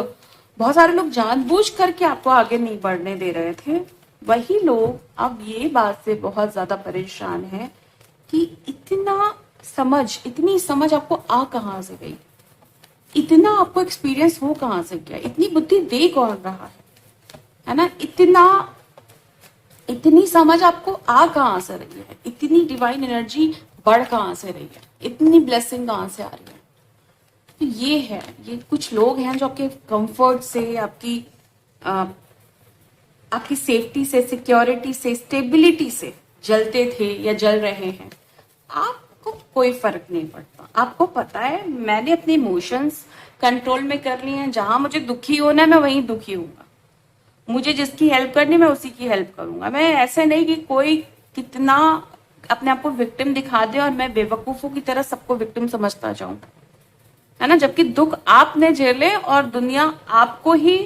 [SPEAKER 1] बहुत सारे लोग जानबूझ करके आपको आगे नहीं बढ़ने दे रहे थे। वही लोग अब ये बात से बहुत ज्यादा परेशान है कि इतनी समझ आपको आ कहां से गई, इतना आपको एक्सपीरियंस हो कहां से गया, इतनी बुद्धि दे कौन रहा है ना। इतनी समझ आपको आ कहां से रही है, इतनी डिवाइन एनर्जी बढ़ कहां से रही है, इतनी ब्लेसिंग कहां से आ रही है। तो ये कुछ लोग हैं जो आपके कंफर्ट से, आपकी सेफ्टी से, सिक्योरिटी से, स्टेबिलिटी से जलते थे या जल रहे हैं। आपको कोई फर्क नहीं पड़ता। आपको पता है मैंने अपने इमोशंस कंट्रोल में कर लिए हैं, जहां मुझे दुखी होना है मैं वहीं दुखी होऊंगा, मुझे जिसकी हेल्प करनी मैं उसी की हेल्प करूंगा। मैं ऐसे नहीं कि कोई कितना अपने आप को विक्टिम दिखा दे और मैं बेवकूफों की तरह सबको विक्टिम समझता जाऊं, है ना। जबकि दुख आपने झेले और दुनिया आपको ही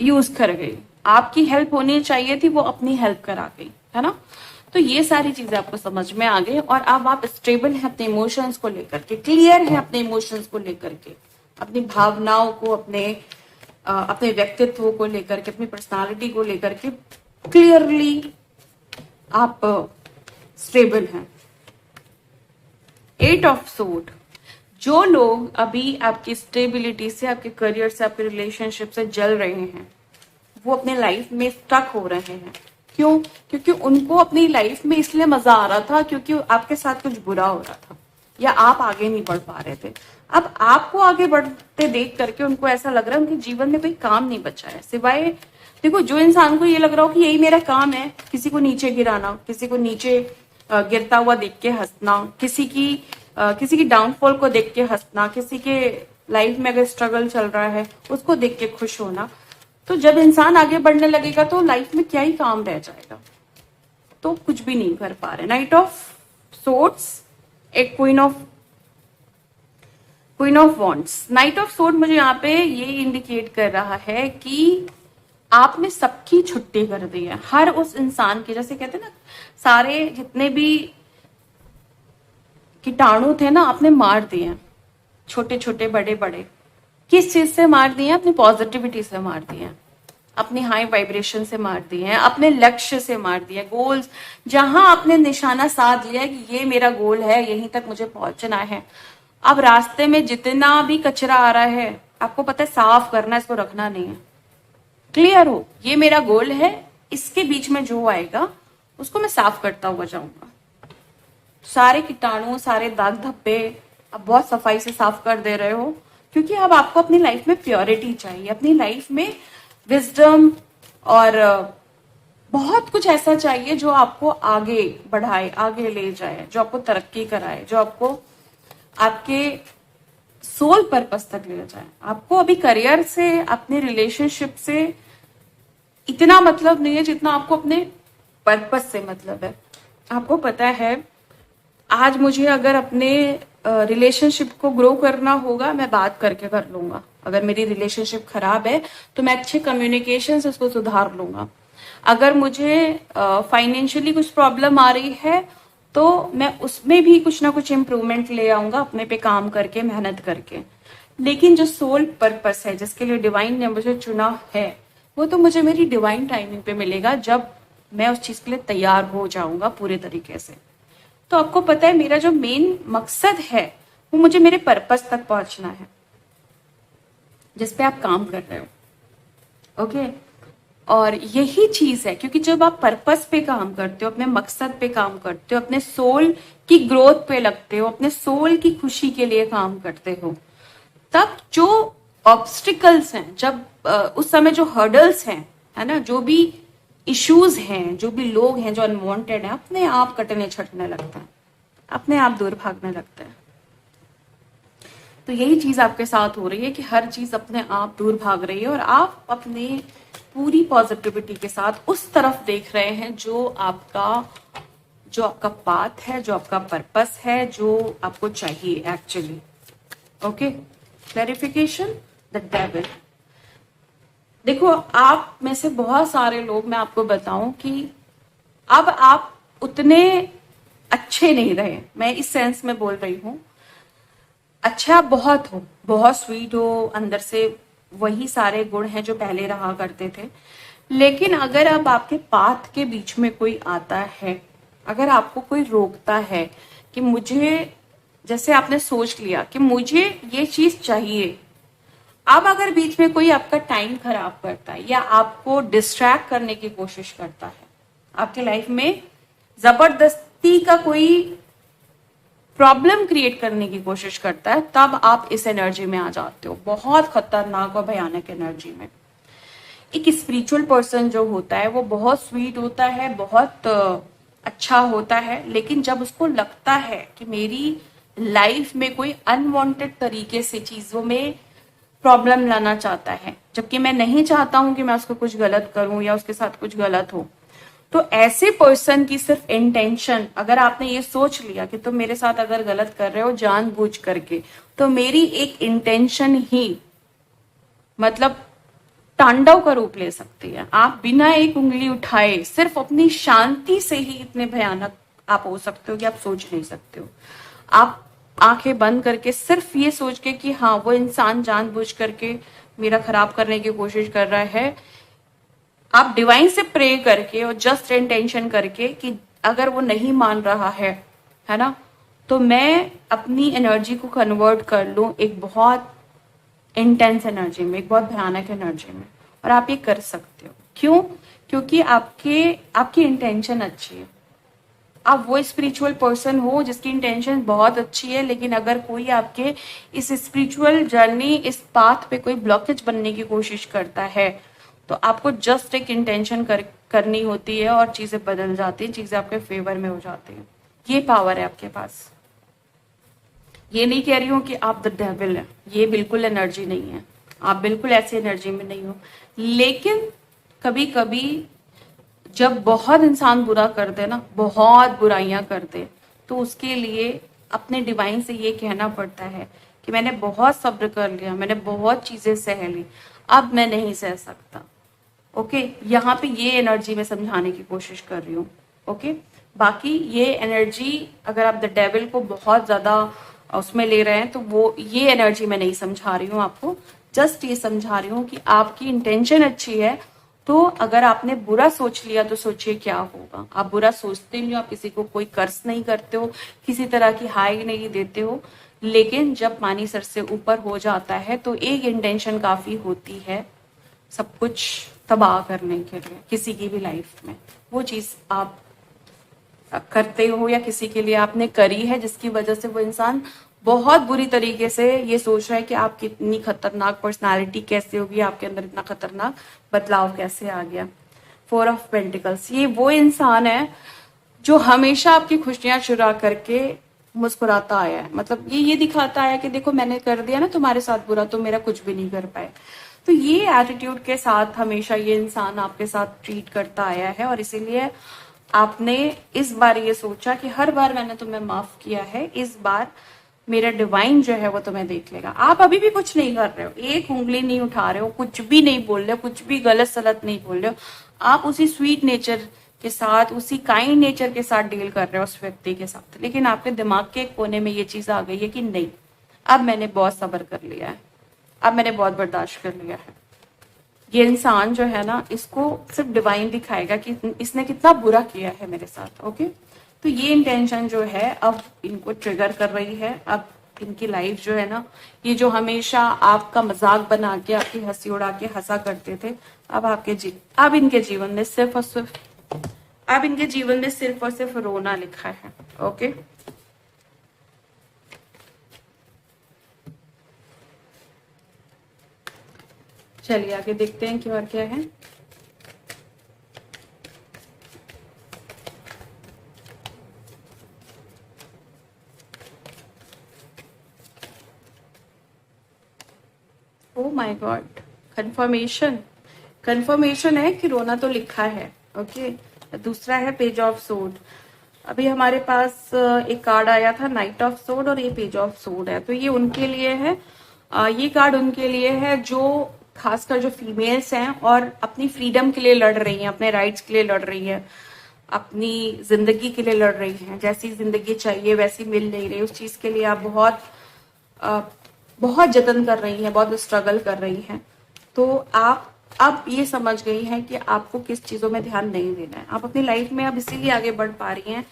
[SPEAKER 1] यूज कर गई, आपकी हेल्प होनी चाहिए थी, वो अपनी हेल्प करा गई, है ना। तो ये सारी चीजें आपको समझ में आ गई और अब आप स्टेबल हैं अपने इमोशंस को लेकर के, क्लियर हैं अपने इमोशंस को लेकर के, अपनी भावनाओं को, अपने व्यक्तित्व को लेकर के, अपनी पर्सनालिटी को लेकर के क्लियरली आप स्टेबल हैं। 8 ऑफ सोर्ड, जो लोग अभी आपकी स्टेबिलिटी से, आपके करियर से, आपके रिलेशनशिप से जल रहे हैं, वो अपने लाइफ में स्टक हो रहे हैं। क्यों? क्योंकि उनको अपनी लाइफ में इसलिए मजा आ रहा था क्योंकि आपके साथ कुछ बुरा हो रहा था या आप आगे नहीं बढ़ पा रहे थे। अब आपको आगे बढ़ते देख करके उनको ऐसा लग रहा है उनके जीवन में कोई काम नहीं बचा है, सिवाय देखो, जो इंसान को ये लग रहा हो कि यही मेरा काम है, किसी को नीचे गिराना, किसी को नीचे गिरता हुआ देख के हंसना, किसी की डाउनफॉल को देख के हंसना, किसी के लाइफ में अगर स्ट्रगल चल रहा है उसको देख के खुश होना, तो जब इंसान आगे बढ़ने लगेगा तो लाइफ में क्या ही काम रह जाएगा। तो कुछ भी नहीं कर पा रहे। नाइट ऑफ सोर्ड्स, एक queen of wands. Night of sword मुझे यहाँ पे ये इंडिकेट कर रहा है कि आपने सबकी छुट्टी कर दी है। हर उस इंसान की, जैसे कहते हैं ना, सारे जितने भी कीटाणु थे ना, आपने मार दिए हैं, छोटे छोटे बड़े बड़े। किस चीज से मार दिए हैं? अपनी पॉजिटिविटी से मार दिए हैं, अपनी हाई वाइब्रेशन से मार दिए हैं, अपने लक्ष्य से मार दिए, गोल्स, जहां आपने निशाना साध लिया कि ये मेरा गोल है, यहीं तक मुझे पहुंचना है। अब रास्ते में जितना भी कचरा आ रहा है, आपको पता है साफ करना, इसको रखना नहीं है। क्लियर हो, ये मेरा गोल है, इसके बीच में जो आएगा उसको मैं साफ करता हुआ जाऊंगा। सारे कीटाणु, सारे दाग धब्बे अब बहुत सफाई से साफ कर दे रहे हो, क्योंकि अब आपको अपनी लाइफ में प्योरिटी चाहिए, अपनी लाइफ में विजडम और बहुत कुछ ऐसा चाहिए जो आपको आगे बढ़ाए, आगे ले जाए, जो आपको तरक्की कराए, जो आपको आपके सोल पर्पस तक ले जाए। आपको अभी करियर से, अपने रिलेशनशिप से इतना मतलब नहीं है जितना आपको अपने पर्पस से मतलब है। आपको पता है, आज मुझे अगर अपने रिलेशनशिप को ग्रो करना होगा, मैं बात करके कर लूंगा। अगर मेरी रिलेशनशिप खराब है तो मैं अच्छे कम्युनिकेशन से उसको सुधार लूंगा। अगर मुझे फाइनेंशियली कुछ प्रॉब्लम आ रही है तो मैं उसमें भी कुछ ना कुछ इम्प्रूवमेंट ले आऊंगा, अपने पे काम करके, मेहनत करके। लेकिन जो सोल पर्पस है, जिसके लिए डिवाइन ने मुझे चुना है, वो तो मुझे मेरी डिवाइन टाइमिंग पे मिलेगा, जब मैं उस चीज के लिए तैयार हो जाऊंगा पूरे तरीके से। तो आपको पता है, मेरा जो मेन मकसद है वो मुझे मेरे पर्पस तक पहुंचना है, जिसपे आप काम कर रहे हो। ओके, और यही चीज है, क्योंकि जब आप पर्पस पे काम करते हो, अपने मकसद पे काम करते हो, अपने सोल की ग्रोथ पे लगते हो, अपने सोल की खुशी के लिए काम करते हो, तब जो ऑब्स्टिकल्स हैं, जब उस समय जो हर्डल्स हैं, है ना, जो भी इश्यूज हैं, जो भी लोग हैं जो अनवांटेड हैं, अपने आप कटने छटने लगता है, अपने आप दूर भागने लगता है। तो यही चीज आपके साथ हो रही है कि हर चीज अपने आप दूर भाग रही है और आप अपने पूरी पॉजिटिविटी के साथ उस तरफ देख रहे हैं जो आपका पाथ है, जो आपका पर्पस है, जो आपको चाहिए actually. Okay, clarification, the devil. देखो, आप में से बहुत सारे लोग, मैं आपको बताऊं कि अब आप उतने अच्छे नहीं रहे, मैं इस सेंस में बोल रही हूं। अच्छा, आप बहुत हो, बहुत स्वीट हो, अंदर से वही सारे गुण हैं जो पहले रहा करते थे। लेकिन अगर अब आपके पाथ के बीच में कोई आता है, अगर आपको कोई रोकता है कि मुझे, जैसे आपने सोच लिया कि मुझे ये चीज चाहिए, अब अगर बीच में कोई आपका टाइम खराब करता है या आपको डिस्ट्रैक्ट करने की कोशिश करता है, आपके लाइफ में जबरदस्ती का कोई प्रॉब्लम क्रिएट करने की कोशिश करता है, तब आप इस एनर्जी में आ जाते हो, बहुत खतरनाक और भयानक एनर्जी में। एक स्पिरिचुअल पर्सन जो होता है वो बहुत स्वीट होता है, बहुत अच्छा होता है, लेकिन जब उसको लगता है कि मेरी लाइफ में कोई अनवांटेड तरीके से चीजों में प्रॉब्लम लाना चाहता है, जबकि मैं नहीं चाहता हूं कि मैं उसको कुछ गलत करूं या उसके साथ कुछ गलत हो, तो ऐसे पर्सन की सिर्फ इंटेंशन, अगर आपने ये सोच लिया कि तुम मेरे साथ अगर गलत कर रहे हो जानबूझ करके, तो मेरी एक इंटेंशन ही मतलब तांडव का रूप ले सकती है। आप बिना एक उंगली उठाए सिर्फ अपनी शांति से ही इतने भयानक आप हो सकते हो कि आप सोच नहीं सकते हो। आप आंखें बंद करके सिर्फ ये सोच के कि हाँ, वो इंसान जानबूझ करके मेरा खराब करने की कोशिश कर रहा है, आप डिवाइन से प्रे करके और जस्ट इंटेंशन करके कि अगर वो नहीं मान रहा है ना, तो मैं अपनी एनर्जी को कन्वर्ट कर लूं एक बहुत इंटेंस एनर्जी में, एक बहुत भयानक एनर्जी में। और आप ये कर सकते हो। क्यों? क्योंकि आपकी इंटेंशन अच्छी है। आप वो स्पिरिचुअल पर्सन हो जिसकी इंटेंशन बहुत अच्छी है, लेकिन अगर कोई आपके इस स्पिरिचुअल जर्नी, इस पाथ पे कोई ब्लॉकेज बनने की कोशिश करता है, तो आपको जस्ट एक इंटेंशन करनी होती है और चीजें बदल जाती हैं, चीजें आपके फेवर में हो जाती हैं। ये पावर है आपके पास। ये नहीं कह रही हूं कि आप द डेविल है, ये बिल्कुल एनर्जी नहीं है, आप बिल्कुल ऐसी एनर्जी में नहीं हो। लेकिन कभी कभी जब बहुत इंसान बुरा कर दे ना, बहुत बुराइयां कर दे, तो उसके लिए अपने डिवाइन से ये कहना पड़ता है कि मैंने बहुत सब्र कर लिया, मैंने बहुत चीजें सह ली, अब मैं नहीं सह सकता। ओके, यहाँ पे ये एनर्जी में समझाने की कोशिश कर रही हूँ। ओके, बाकी ये एनर्जी अगर आप द डेविल को बहुत ज्यादा उसमें ले रहे हैं तो वो ये एनर्जी में नहीं समझा रही हूँ आपको, जस्ट ये समझा रही हूँ कि आपकी इंटेंशन अच्छी है। तो अगर आपने बुरा सोच लिया तो सोचिए क्या होगा। आप बुरा सोचते नहीं हो, आप किसी को कोई कर्ज नहीं करते हो, किसी तरह की हाई नहीं देते हो, लेकिन जब पानी सर से ऊपर हो जाता है तो एक इंटेंशन काफी होती है सब कुछ तबाह करने के लिए किसी की भी लाइफ में। वो चीज आप करते हो या किसी के लिए आपने करी है जिसकी वजह से वो इंसान बहुत बुरी तरीके से ये सोच रहा है कि आप कितनी खतरनाक पर्सनालिटी कैसे होगी, आपके अंदर इतना खतरनाक बदलाव कैसे आ गया। 4 ऑफ पेंटिकल्स, ये वो इंसान है जो हमेशा आपकी खुशियां चुरा करके मुस्कुराता आया है। मतलब ये दिखाता है कि देखो मैंने कर दिया ना तुम्हारे साथ बुरा, तो मेरा कुछ भी नहीं कर पाए। तो ये एटीट्यूड के साथ हमेशा ये इंसान आपके साथ ट्रीट करता आया है, और इसीलिए आपने इस बार ये सोचा कि हर बार मैंने तुम्हें माफ किया है, इस बार मेरा डिवाइन जो है वो तुम्हें देख लेगा। आप अभी भी कुछ नहीं कर रहे हो, एक उंगली नहीं उठा रहे हो, कुछ भी नहीं बोल रहे हो, कुछ भी गलत सलत नहीं बोल रहे हो। आप उसी स्वीट नेचर के साथ, उसी काइंड नेचर के साथ डील कर रहे हो उस व्यक्ति के साथ। लेकिन आपके दिमाग के एक कोने में ये चीज आ गई है कि नहीं, अब मैंने बहुत सब्र कर लिया है, अब मैंने बहुत बर्दाश्त कर लिया है। ये इंसान जो है ना, इसको सिर्फ डिवाइन दिखाएगा कि इसने कितना बुरा किया है मेरे साथ। ओके, तो ये इंटेंशन जो है अब इनको ट्रिगर कर रही है। अब इनकी लाइफ जो है ना, ये जो हमेशा आपका मजाक बना के, आपकी हंसी उड़ा के हंसा करते थे, अब अब इनके जीवन में सिर्फ और सिर्फ रोना लिखा है। ओके, चलिए आगे देखते हैं कि और क्या है। ओ माय गॉड, कंफर्मेशन है कि रोना तो लिखा है। ओके, दूसरा है पेज ऑफ सोड। अभी हमारे पास एक कार्ड आया था नाइट ऑफ सोड, और ये पेज ऑफ सोड है। तो ये उनके लिए है, ये कार्ड उनके लिए है जो खासकर जो फीमेल्स हैं और अपनी फ्रीडम के लिए लड़ रही हैं, अपने राइट्स के लिए लड़ रही हैं, अपनी जिंदगी के लिए लड़ रही हैं। जैसी जिंदगी चाहिए वैसी मिल नहीं रही, उस चीज के लिए आप बहुत जतन कर रही हैं, बहुत स्ट्रगल कर रही हैं। तो आप अब ये समझ गई हैं कि आपको किस चीजों में ध्यान नहीं देना है। आप अपनी लाइफ में अब इसीलिए आगे बढ़ पा रही हैं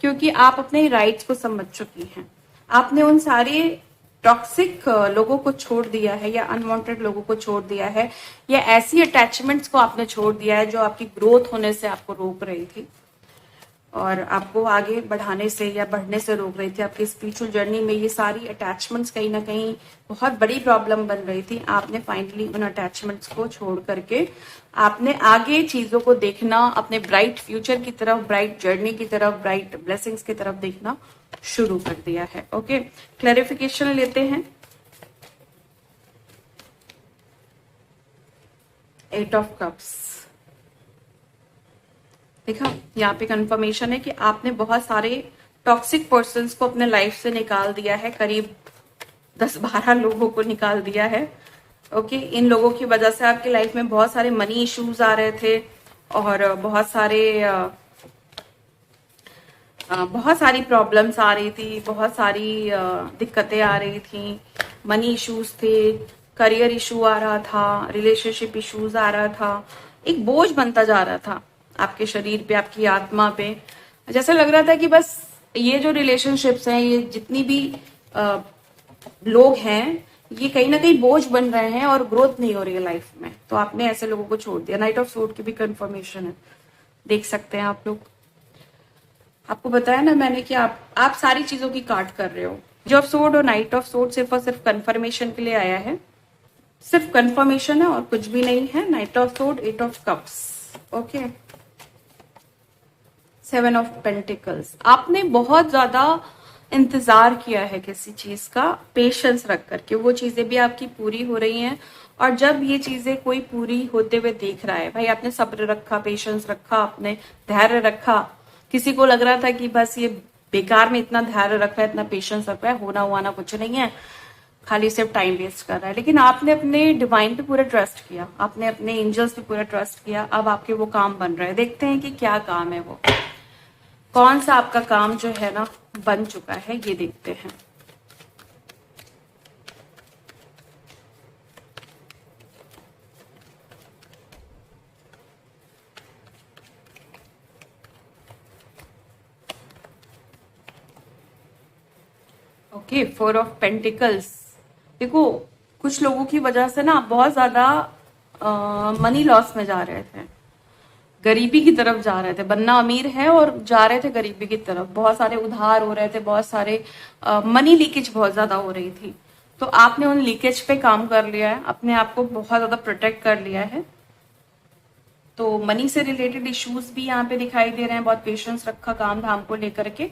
[SPEAKER 1] क्योंकि आप अपने राइट्स को समझ चुकी हैं। आपने उन सारे टॉक्सिक लोगों को छोड़ दिया है, या अनवांटेड लोगों को छोड़ दिया है, या ऐसी अटैचमेंट्स को आपने छोड़ दिया है जो आपकी ग्रोथ होने से आपको रोक रही थी और आपको आगे बढ़ाने से या बढ़ने से रोक रही थी। आपकी स्पिरिचुअल जर्नी में ये सारी अटैचमेंट्स कहीं ना कहीं बहुत बड़ी प्रॉब्लम बन रही थी। आपने फाइनली उन अटैचमेंट्स को छोड़ करके आपने आगे चीजों को देखना, अपने ब्राइट फ्यूचर की तरफ, ब्राइट जर्नी की तरफ, ब्राइट ब्लेसिंग्स की तरफ देखना शुरू कर दिया है। ओके, क्लैरिफिकेशन लेते हैं। 8 ऑफ कप्स देखा, यहाँ पे कंफर्मेशन है कि आपने बहुत सारे टॉक्सिक पर्सन्स को अपने लाइफ से निकाल दिया है, करीब 10-12 लोगों को निकाल दिया है। ओके, इन लोगों की वजह से आपकी लाइफ में बहुत सारे मनी इश्यूज आ रहे थे और बहुत सारी प्रॉब्लम्स आ रही थी, बहुत सारी दिक्कतें आ रही थी। मनी इश्यूज थे, करियर इशू आ रहा था, रिलेशनशिप इश्यूज आ रहा था, एक बोझ बनता जा रहा था आपके शरीर पे, आपकी आत्मा पे। जैसे लग रहा था कि बस ये जो रिलेशनशिप्स हैं, ये जितनी भी लोग हैं, ये कहीं ना कहीं बोझ बन रहे हैं और ग्रोथ नहीं हो रही है लाइफ में। तो आपने ऐसे लोगों को छोड़ दिया। नाइट ऑफ सोर्ड की भी कंफर्मेशन है, देख सकते हैं आप लोग। आपको बताया ना मैंने कि आप सारी चीजों की काट कर रहे हो। जो ऑफ सोर्ड और नाइट ऑफ सोर्ड सिर्फ और सिर्फ कंफर्मेशन के लिए आया है। सिर्फ कंफर्मेशन है और कुछ भी नहीं है। Night of sword, 8 of cups, okay, 7 of pentacles. आपने बहुत ज्यादा इंतजार किया है किसी चीज का, पेशेंस रख करके, वो चीजें भी आपकी पूरी हो रही हैं। और जब ये चीजें कोई पूरी होते हुए देख रहा है, भाई आपने सब्र रखा, पेशेंस रखा, आपने धैर्य रखा। किसी को लग रहा था कि बस ये बेकार में इतना धैर्य रख रहा है, इतना पेशेंस रख रहा है, होना हुआ ना कुछ नहीं है, खाली सिर्फ टाइम वेस्ट कर रहा है। लेकिन आपने अपने डिवाइन पे पूरा ट्रस्ट किया, आपने अपने एंजल्स पे पूरा ट्रस्ट किया। अब आपके वो काम बन रहे हैं। देखते हैं कि क्या काम है, वो कौन सा आपका काम जो है ना बन चुका है, ये देखते हैं। Okay, 4 of pentacles. देखो, कुछ लोगों की वजह से ना बहुत ज्यादा मनी लॉस में जा रहे थे, गरीबी की तरफ जा रहे थे। बनना अमीर है और जा रहे थे गरीबी की तरफ। बहुत सारे उधार हो रहे थे, बहुत सारे मनी लीकेज बहुत ज्यादा हो रही थी। तो आपने उन लीकेज पे काम कर लिया है, अपने आप को बहुत ज्यादा प्रोटेक्ट कर लिया है। तो मनी से रिलेटेड इश्यूज भी यहाँ पे दिखाई दे रहे हैं। बहुत पेशेंस रखा काम धाम को लेकर के,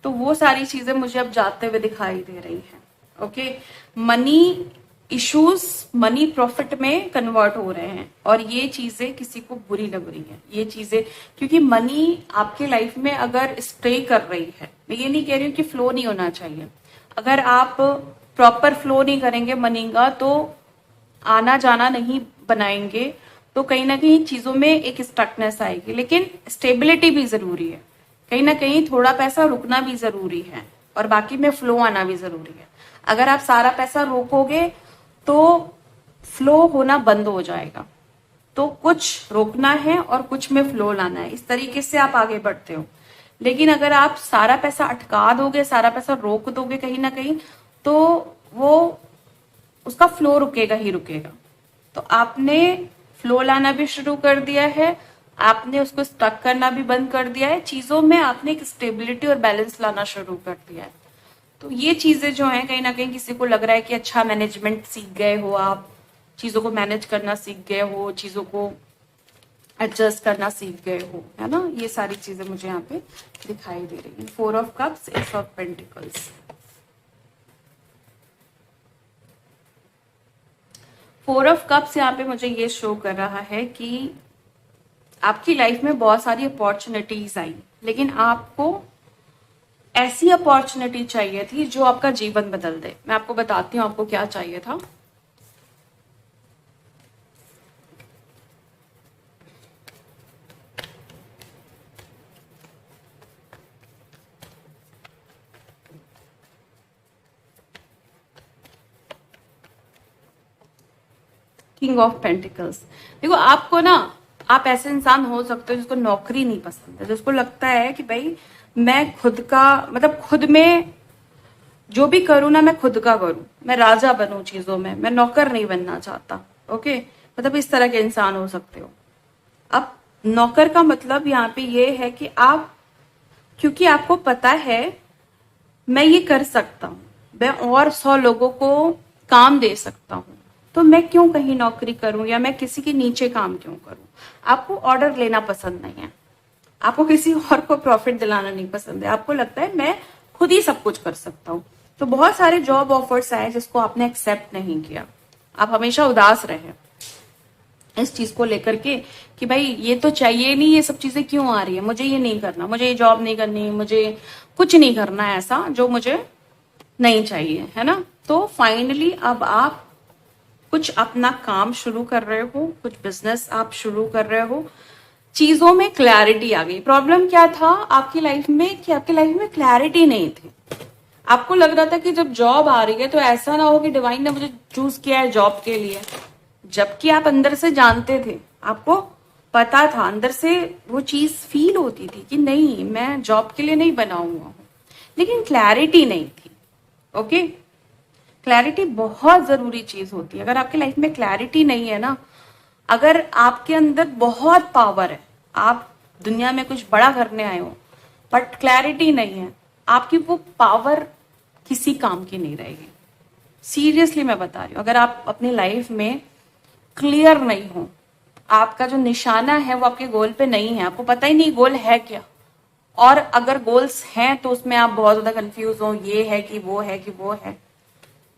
[SPEAKER 1] तो वो सारी चीजें मुझे अब जाते हुए दिखाई दे रही हैं। Okay, money issues money profit में कन्वर्ट हो रहे हैं, और ये चीजें किसी को बुरी लग रही है, ये चीजें, क्योंकि मनी आपके लाइफ में अगर स्टे कर रही है, मैं ये नहीं कह रही हूँ कि फ्लो नहीं होना चाहिए। अगर आप प्रॉपर फ्लो नहीं करेंगे मनी का, तो आना जाना नहीं बनाएंगे, तो कहीं ना कहीं चीजों में एक स्टकनेस आएगी। लेकिन स्टेबिलिटी भी जरूरी है, कहीं ना कहीं थोड़ा पैसा रुकना भी जरूरी है, और बाकी में फ्लो आना भी जरूरी है। अगर आप सारा पैसा रोकोगे तो फ्लो होना बंद हो जाएगा। तो कुछ रोकना है और कुछ में फ्लो लाना है, इस तरीके से आप आगे बढ़ते हो। लेकिन अगर आप सारा पैसा अटका दोगे, सारा पैसा रोक दोगे कहीं ना कहीं, तो वो उसका फ्लो रुकेगा ही रुकेगा। तो आपने फ्लो लाना भी शुरू कर दिया है, आपने उसको स्टक करना भी बंद कर दिया है। चीजों में आपने एक स्टेबिलिटी और बैलेंस लाना शुरू कर दिया है। तो ये चीजें जो हैं, कहीं ना कहीं किसी को लग रहा है कि अच्छा मैनेजमेंट सीख गए हो आप, चीजों को मैनेज करना सीख गए हो, चीजों को एडजस्ट करना सीख गए हो, है ना। ये सारी चीजें मुझे यहाँ पे दिखाई दे रही है। 4 of cups, 8 of pentacles. 4 of cups यहाँ पे मुझे ये शो कर रहा है कि आपकी लाइफ में बहुत सारी अपॉर्चुनिटीज आई, लेकिन आपको ऐसी अपॉर्चुनिटी चाहिए थी जो आपका जीवन बदल दे। मैं आपको बताती हूँ आपको क्या चाहिए था। King of pentacles. देखो, आपको ना, आप ऐसे इंसान हो सकते हो जिसको नौकरी नहीं पसंद है, जिसको लगता है कि भाई मैं खुद का, मतलब खुद में जो भी करूं ना, मैं खुद का करूं, मैं राजा बनूं चीजों में, मैं नौकर नहीं बनना चाहता। ओके, मतलब इस तरह के इंसान हो सकते हो। अब नौकर का मतलब यहाँ पे ये है कि आप, क्योंकि आपको पता है मैं ये कर सकता हूं, मैं और 100 लोगों को काम दे सकता हूं, तो मैं क्यों कहीं नौकरी करूं या मैं किसी के नीचे काम क्यों करूं। आपको ऑर्डर लेना पसंद नहीं है, आपको किसी और को प्रॉफिट दिलाना नहीं पसंद है, आपको लगता है मैं खुद ही सब कुछ कर सकता हूं। तो बहुत सारे जॉब ऑफर्स आए जिसको आपने एक्सेप्ट नहीं किया। आप हमेशा उदास रहे इस चीज को लेकर के कि भाई ये तो चाहिए नहीं, ये सब चीजें क्यों आ रही है, मुझे ये नहीं करना, मुझे ये जॉब नहीं करनी, मुझे कुछ नहीं करना है ऐसा जो मुझे नहीं चाहिए, है ना। तो फाइनली अब आप कुछ अपना काम शुरू कर रहे हो, कुछ बिजनेस आप शुरू कर रहे हो, चीजों में क्लैरिटी आ गई। प्रॉब्लम क्या था आपकी लाइफ में कि आपकी लाइफ में क्लैरिटी नहीं थी। आपको लग रहा था कि जब जॉब आ रही है तो ऐसा ना हो कि डिवाइन ने मुझे चूज किया है जॉब के लिए, जबकि आप अंदर से जानते थे, आपको पता था, अंदर से वो चीज फील होती थी कि नहीं, मैं जॉब के लिए नहीं बना हुआ हूं, लेकिन क्लैरिटी नहीं थी। ओके, क्लैरिटी बहुत जरूरी चीज होती है। अगर आपकी लाइफ में क्लैरिटी नहीं है ना, अगर आपके अंदर बहुत पावर है, आप दुनिया में कुछ बड़ा करने आए हो, बट क्लैरिटी नहीं है, आपकी वो पावर किसी काम की नहीं रहेगी। सीरियसली मैं बता रही हूँ, अगर आप अपनी लाइफ में क्लियर नहीं हो, आपका जो निशाना है वो आपके गोल पे नहीं है, आपको पता ही नहीं गोल है क्या, और अगर गोल्स हैं तो उसमें आप बहुत ज्यादा कंफ्यूज हो, ये है कि वो है कि वो है,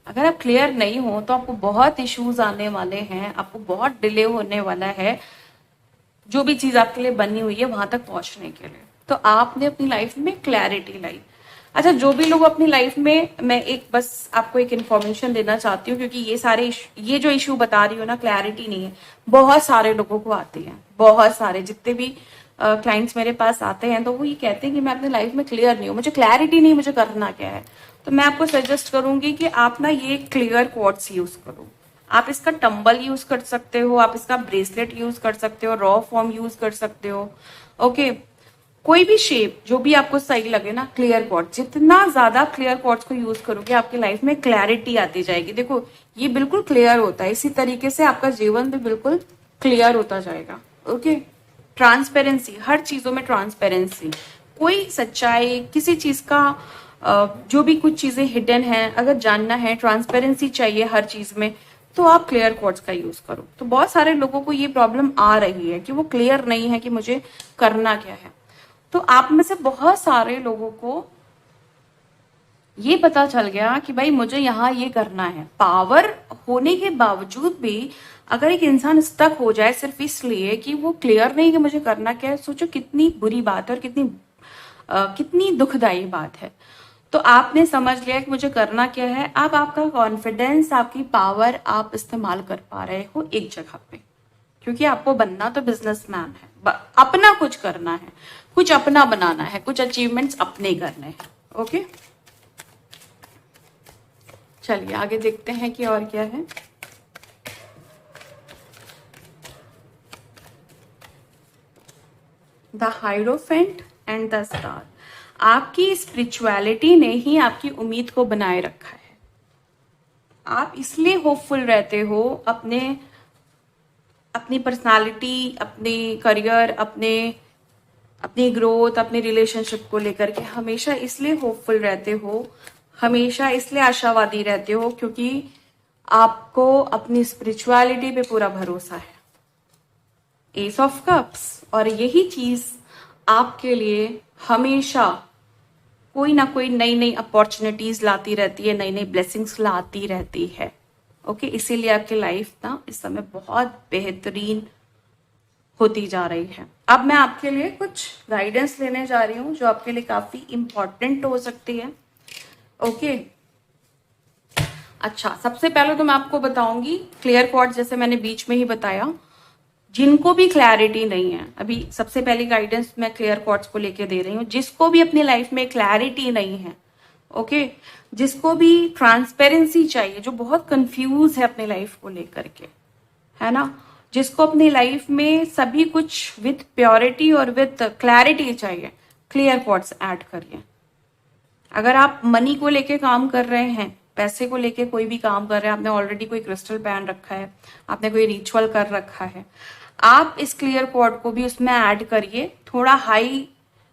[SPEAKER 1] अगर आप क्लियर नहीं हो तो आपको बहुत इश्यूज आने वाले हैं, आपको बहुत डिले होने वाला है जो भी चीज आपके लिए बनी हुई है वहां तक पहुंचने के लिए। तो आपने अपनी लाइफ में क्लैरिटी लाई। अच्छा, जो भी लोग अपनी लाइफ में, मैं एक बस आपको एक इन्फॉर्मेशन देना चाहती हूँ, क्योंकि ये जो इशू बता रही हूँ ना, क्लैरिटी नहीं है, बहुत सारे लोगों को आती है, बहुत सारे जितने भी क्लाइंट्स मेरे पास आते हैं तो वो ये कहते हैं कि मैं अपनी लाइफ में क्लियर नहीं हूँ, मुझे क्लैरिटी नहीं, मुझे करना क्या है। तो मैं आपको सजेस्ट करूंगी कि आप ना ये क्लियर क्वार्ट्स यूज करो। आप इसका टंबल यूज कर सकते हो, आप इसका ब्रेसलेट यूज कर सकते हो, रॉ फॉर्म यूज कर सकते हो। ओके, कोई भी शेप जो भी आपको सही लगे ना, क्लियर क्वार्ट्स, जितना ज्यादा क्लियर क्वार्ट्स को यूज करोगे आपकी लाइफ में क्लैरिटी आती जाएगी। देखो ये बिल्कुल क्लियर होता है, इसी तरीके से आपका जीवन भी बिल्कुल क्लियर होता जाएगा। ओके, ट्रांसपेरेंसी, हर चीजों में ट्रांसपेरेंसी, कोई सच्चाई किसी चीज का जो भी कुछ चीजें हिडन है, अगर जानना है, ट्रांसपेरेंसी चाहिए हर चीज में, तो आप क्लियर क्वार्ट्स का यूज करो। तो बहुत सारे लोगों को ये प्रॉब्लम आ रही है कि वो क्लियर नहीं है कि मुझे करना क्या है। तो आप में से बहुत सारे लोगों को ये पता चल गया कि भाई मुझे यहाँ ये करना है। पावर होने के बावजूद भी अगर एक इंसान स्टक हो जाए सिर्फ इसलिए कि वो क्लियर नहीं कि मुझे करना क्या है, सोचो कितनी बुरी बात है और कितनी दुखदाई बात है। तो आपने समझ लिया कि मुझे करना क्या है, अब आपका कॉन्फिडेंस, आपकी पावर आप इस्तेमाल कर पा रहे हो एक जगह पे, क्योंकि आपको बनना तो बिजनेसमैन है, अपना कुछ करना है, कुछ अपना बनाना है, कुछ अचीवमेंट्स अपने करने हैं। ओके, चलिए आगे देखते हैं कि और क्या है। द हाइरोफेंट एंड द स्टार, आपकी स्पिरिचुअलिटी ने ही आपकी उम्मीद को बनाए रखा है। आप इसलिए होपफुल रहते हो अपनी पर्सनालिटी, अपने करियर, अपनी ग्रोथ, अपने रिलेशनशिप को लेकर के हमेशा इसलिए होपफुल रहते हो, हमेशा इसलिए आशावादी रहते हो क्योंकि आपको अपनी स्पिरिचुअलिटी पे पूरा भरोसा है। एस ऑफ कप्स, और यही चीज आपके लिए हमेशा कोई ना कोई नई नई अपॉर्चुनिटीज लाती रहती है, नई नई ब्लेसिंग्स लाती रहती है। ओके, इसीलिए आपकी लाइफ ना इस समय बहुत बेहतरीन होती जा रही है। अब मैं आपके लिए कुछ गाइडेंस लेने जा रही हूँ जो आपके लिए काफी इंपॉर्टेंट हो सकती है। ओके, अच्छा, सबसे पहले तो मैं आपको बताऊंगी क्लियर क्वार्ट्स, जैसे मैंने बीच में ही बताया, जिनको भी क्लैरिटी नहीं है, अभी सबसे पहली गाइडेंस मैं क्लियर क्वार्ट्स को लेके दे रही हूँ, जिसको भी अपनी लाइफ में क्लैरिटी नहीं है, ओके, जिसको भी ट्रांसपेरेंसी चाहिए, जो बहुत कंफ्यूज है अपनी लाइफ को लेकर के, है ना, जिसको अपनी लाइफ में सभी कुछ विथ प्योरिटी और विथ क्लैरिटी चाहिए, क्लियर क्वार्ट्स ऐड करिए। अगर आप मनी को लेके काम कर रहे हैं, पैसे को लेके कोई भी काम कर रहे हैं, आपने ऑलरेडी कोई क्रिस्टल पहन रखा है, आपने कोई रिचुअल कर रखा है, आप इस क्लियर क्वार्ट को भी उसमें ऐड करिए, थोड़ा हाई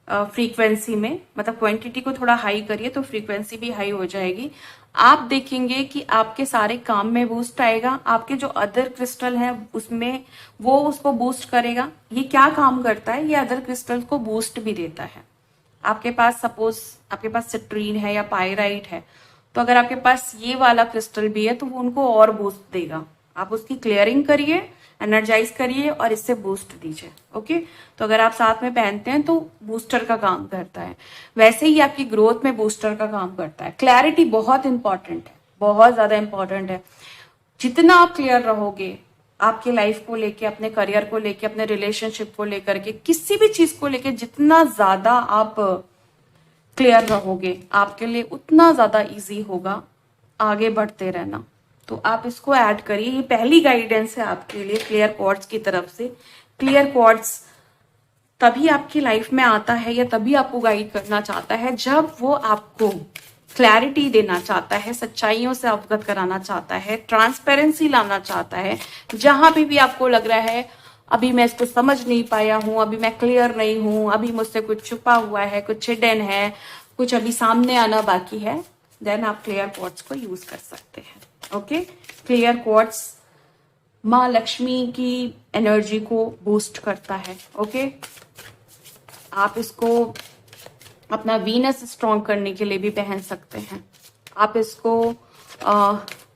[SPEAKER 1] फ्रीक्वेंसी में, मतलब क्वांटिटी को थोड़ा हाई करिए तो फ्रीक्वेंसी भी हाई हो जाएगी। आप देखेंगे कि आपके सारे काम में बूस्ट आएगा, आपके जो अदर क्रिस्टल है उसमें वो उसको बूस्ट करेगा। ये क्या काम करता है, ये अदर क्रिस्टल को बूस्ट भी देता है। आपके पास सपोज आपके पास सिट्रीन है या पायराइट है, तो अगर आपके पास ये वाला क्रिस्टल भी है तो वो उनको और बूस्ट देगा। आप उसकी क्लियरिंग करिए, एनर्जाइज करिए और इससे बूस्ट दीजिए। ओके, तो अगर आप साथ में पहनते हैं तो बूस्टर का काम करता है, वैसे ही आपकी ग्रोथ में बूस्टर का काम करता है। क्लैरिटी बहुत इंपॉर्टेंट है, बहुत ज्यादा इंपॉर्टेंट है। जितना आप क्लियर रहोगे आपकी लाइफ को लेके, अपने करियर को लेके, अपने रिलेशनशिप को लेकर के, किसी भी चीज को लेके जितना ज्यादा आप क्लियर रहोगे, आपके लिए उतना ज्यादा इजी होगा आगे बढ़ते रहना। तो आप इसको ऐड करिए, ये पहली गाइडेंस है आपके लिए क्लियर क्वार्ट्स की तरफ से। क्लियर क्वार्ट्स तभी आपकी लाइफ में आता है या तभी आपको गाइड करना चाहता है जब वो आपको क्लैरिटी देना चाहता है, सच्चाइयों से अवगत कराना चाहता है, ट्रांसपेरेंसी लाना चाहता है। जहां भी आपको लग रहा है अभी मैं इसको समझ नहीं पाया हूं, अभी मैं क्लियर नहीं हूं, अभी मुझसे कुछ छुपा हुआ है, कुछ हिडन है, कुछ अभी सामने आना बाकी है, देन आप क्लियर क्वार्ट्ज को यूज कर सकते हैं। ओके, क्लियर क्वार्ट्ज माँ लक्ष्मी की एनर्जी को बूस्ट करता है। ओके, आप इसको अपना वीनस स्ट्रॉन्ग करने के लिए भी पहन सकते हैं। आप इसको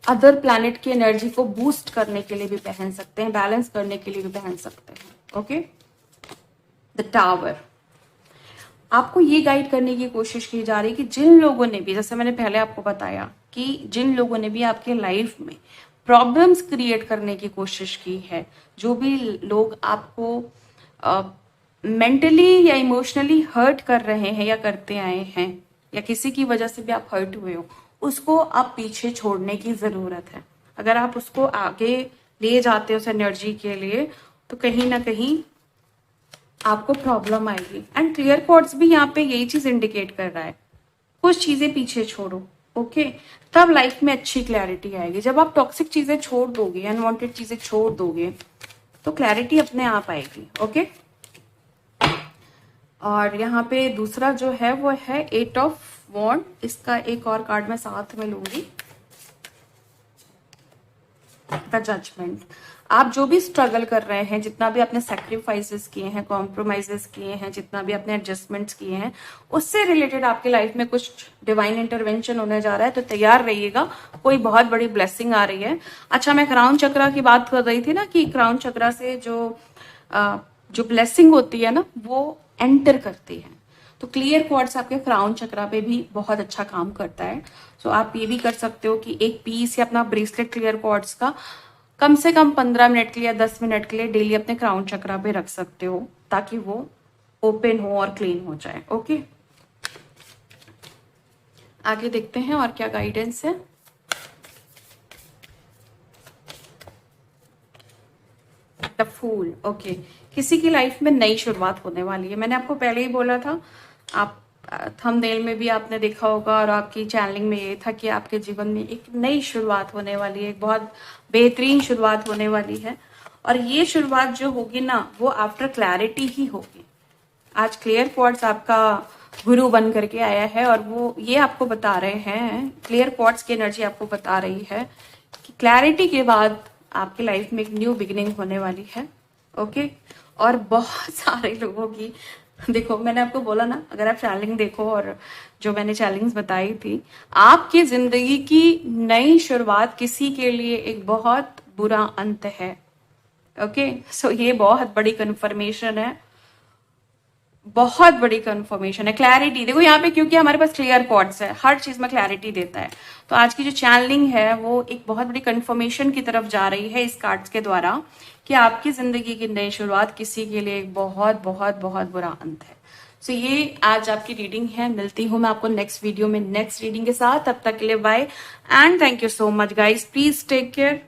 [SPEAKER 1] अदर प्लैनेट की एनर्जी को बूस्ट करने के लिए भी पहन सकते हैं, बैलेंस करने के लिए भी पहन सकते हैं। ओके, द टावर आपको ये गाइड करने की कोशिश की जा रही है कि जिन लोगों ने भी, जैसे मैंने पहले आपको बताया कि जिन लोगों ने भी आपके लाइफ में प्रॉब्लम्स क्रिएट करने की कोशिश की है, जो भी लोग आपको मेंटली या इमोशनली हर्ट कर रहे हैं या करते आए हैं, या किसी की वजह से भी आप हर्ट हुए हो, उसको आप पीछे छोड़ने की जरूरत है। अगर आप उसको आगे ले जाते हो उस एनर्जी के लिए, तो कहीं ना कहीं आपको प्रॉब्लम आएगी। एंड क्लियर क्वार्ट्ज भी यहाँ पे यही चीज इंडिकेट कर रहा है, कुछ चीजें पीछे छोड़ो। ओके, तब लाइफ में अच्छी क्लैरिटी आएगी। जब आप टॉक्सिक चीजें छोड़ दोगे, अनवांटेड चीजें छोड़ दोगे, तो क्लैरिटी अपने आप आएगी। ओके, और यहाँ पे दूसरा जो है वो है 8 ऑफ वॉन्ड। इसका एक और कार्ड मैं साथ में लूंगी, द जजमेंट। आप जो भी स्ट्रगल कर रहे हैं, जितना भी आपने सैक्रिफाइसेस किए हैं, कॉम्प्रोमाइजेस किए हैं, जितना भी आपने एडजस्टमेंट्स किए हैं, उससे रिलेटेड आपकी लाइफ में कुछ डिवाइन इंटरवेंशन होने जा रहा है, तो तैयार रहिएगा, कोई बहुत बड़ी ब्लेसिंग आ रही है। अच्छा, मैं क्राउन चक्रा की बात कर रही थी ना, कि क्राउन चक्रा से जो ब्लेसिंग होती है ना, वो एंटर करती है। तो क्लियर क्वार्ट्ज आपके क्राउन चक्रा पे भी बहुत अच्छा काम करता है। सो आप ये भी कर सकते हो कि एक पीस या अपना ब्रेसलेट क्लियर क्वार्ट्ज का कम से कम 15 मिनट के लिए या 10 मिनट के लिए डेली अपने क्राउन चक्रा पे रख सकते हो, ताकि वो ओपन हो और क्लीन हो जाए। ओके, आगे देखते हैं और क्या गाइडेंस है। The fool. ओके, किसी की लाइफ में नई शुरुआत होने वाली है। मैंने आपको पहले ही बोला था, आप थंबनेल में भी आपने देखा होगा और आपकी चैनलिंग में ये था कि आपके जीवन में एक नई शुरुआत होने वाली है, एक बहुत बेहतरीन शुरुआत होने वाली है। और ये शुरुआत जो होगी ना, वो आफ्टर क्लैरिटी ही होगी। आज क्लियर क्वार्ट्ज आपका गुरु बन करके आया है, और वो ये आपको बता रहे हैं, क्लियर क्वार्ट्ज की एनर्जी आपको बता रही है कि क्लैरिटी के बाद आपकी लाइफ में एक न्यू बिगिनिंग होने वाली है। ओके, और बहुत सारे लोगों की, देखो मैंने आपको बोला ना, अगर आप चैलेंज देखो और जो मैंने चैलेंज बताई थी, आपकी जिंदगी की नई शुरुआत किसी के लिए एक बहुत बुरा अंत है। ओके, सो ये बहुत बड़ी कंफर्मेशन है, बहुत बड़ी कंफर्मेशन है। क्लैरिटी देखो यहाँ पे, क्योंकि हमारे पास क्लियर क्वार्ट्ज है, हर चीज में क्लैरिटी देता है। तो आज की जो चैनलिंग है वो एक बहुत बड़ी कंफर्मेशन की तरफ जा रही है इस कार्ड्स के द्वारा, कि आपकी जिंदगी की नई शुरुआत किसी के लिए एक बहुत बहुत बहुत बुरा अंत है। सो ये आज आपकी रीडिंग है। मिलती हूँ मैं आपको नेक्स्ट वीडियो में नेक्स्ट रीडिंग के साथ। तब तक के लिए bye and thank you so much guys. Please take care.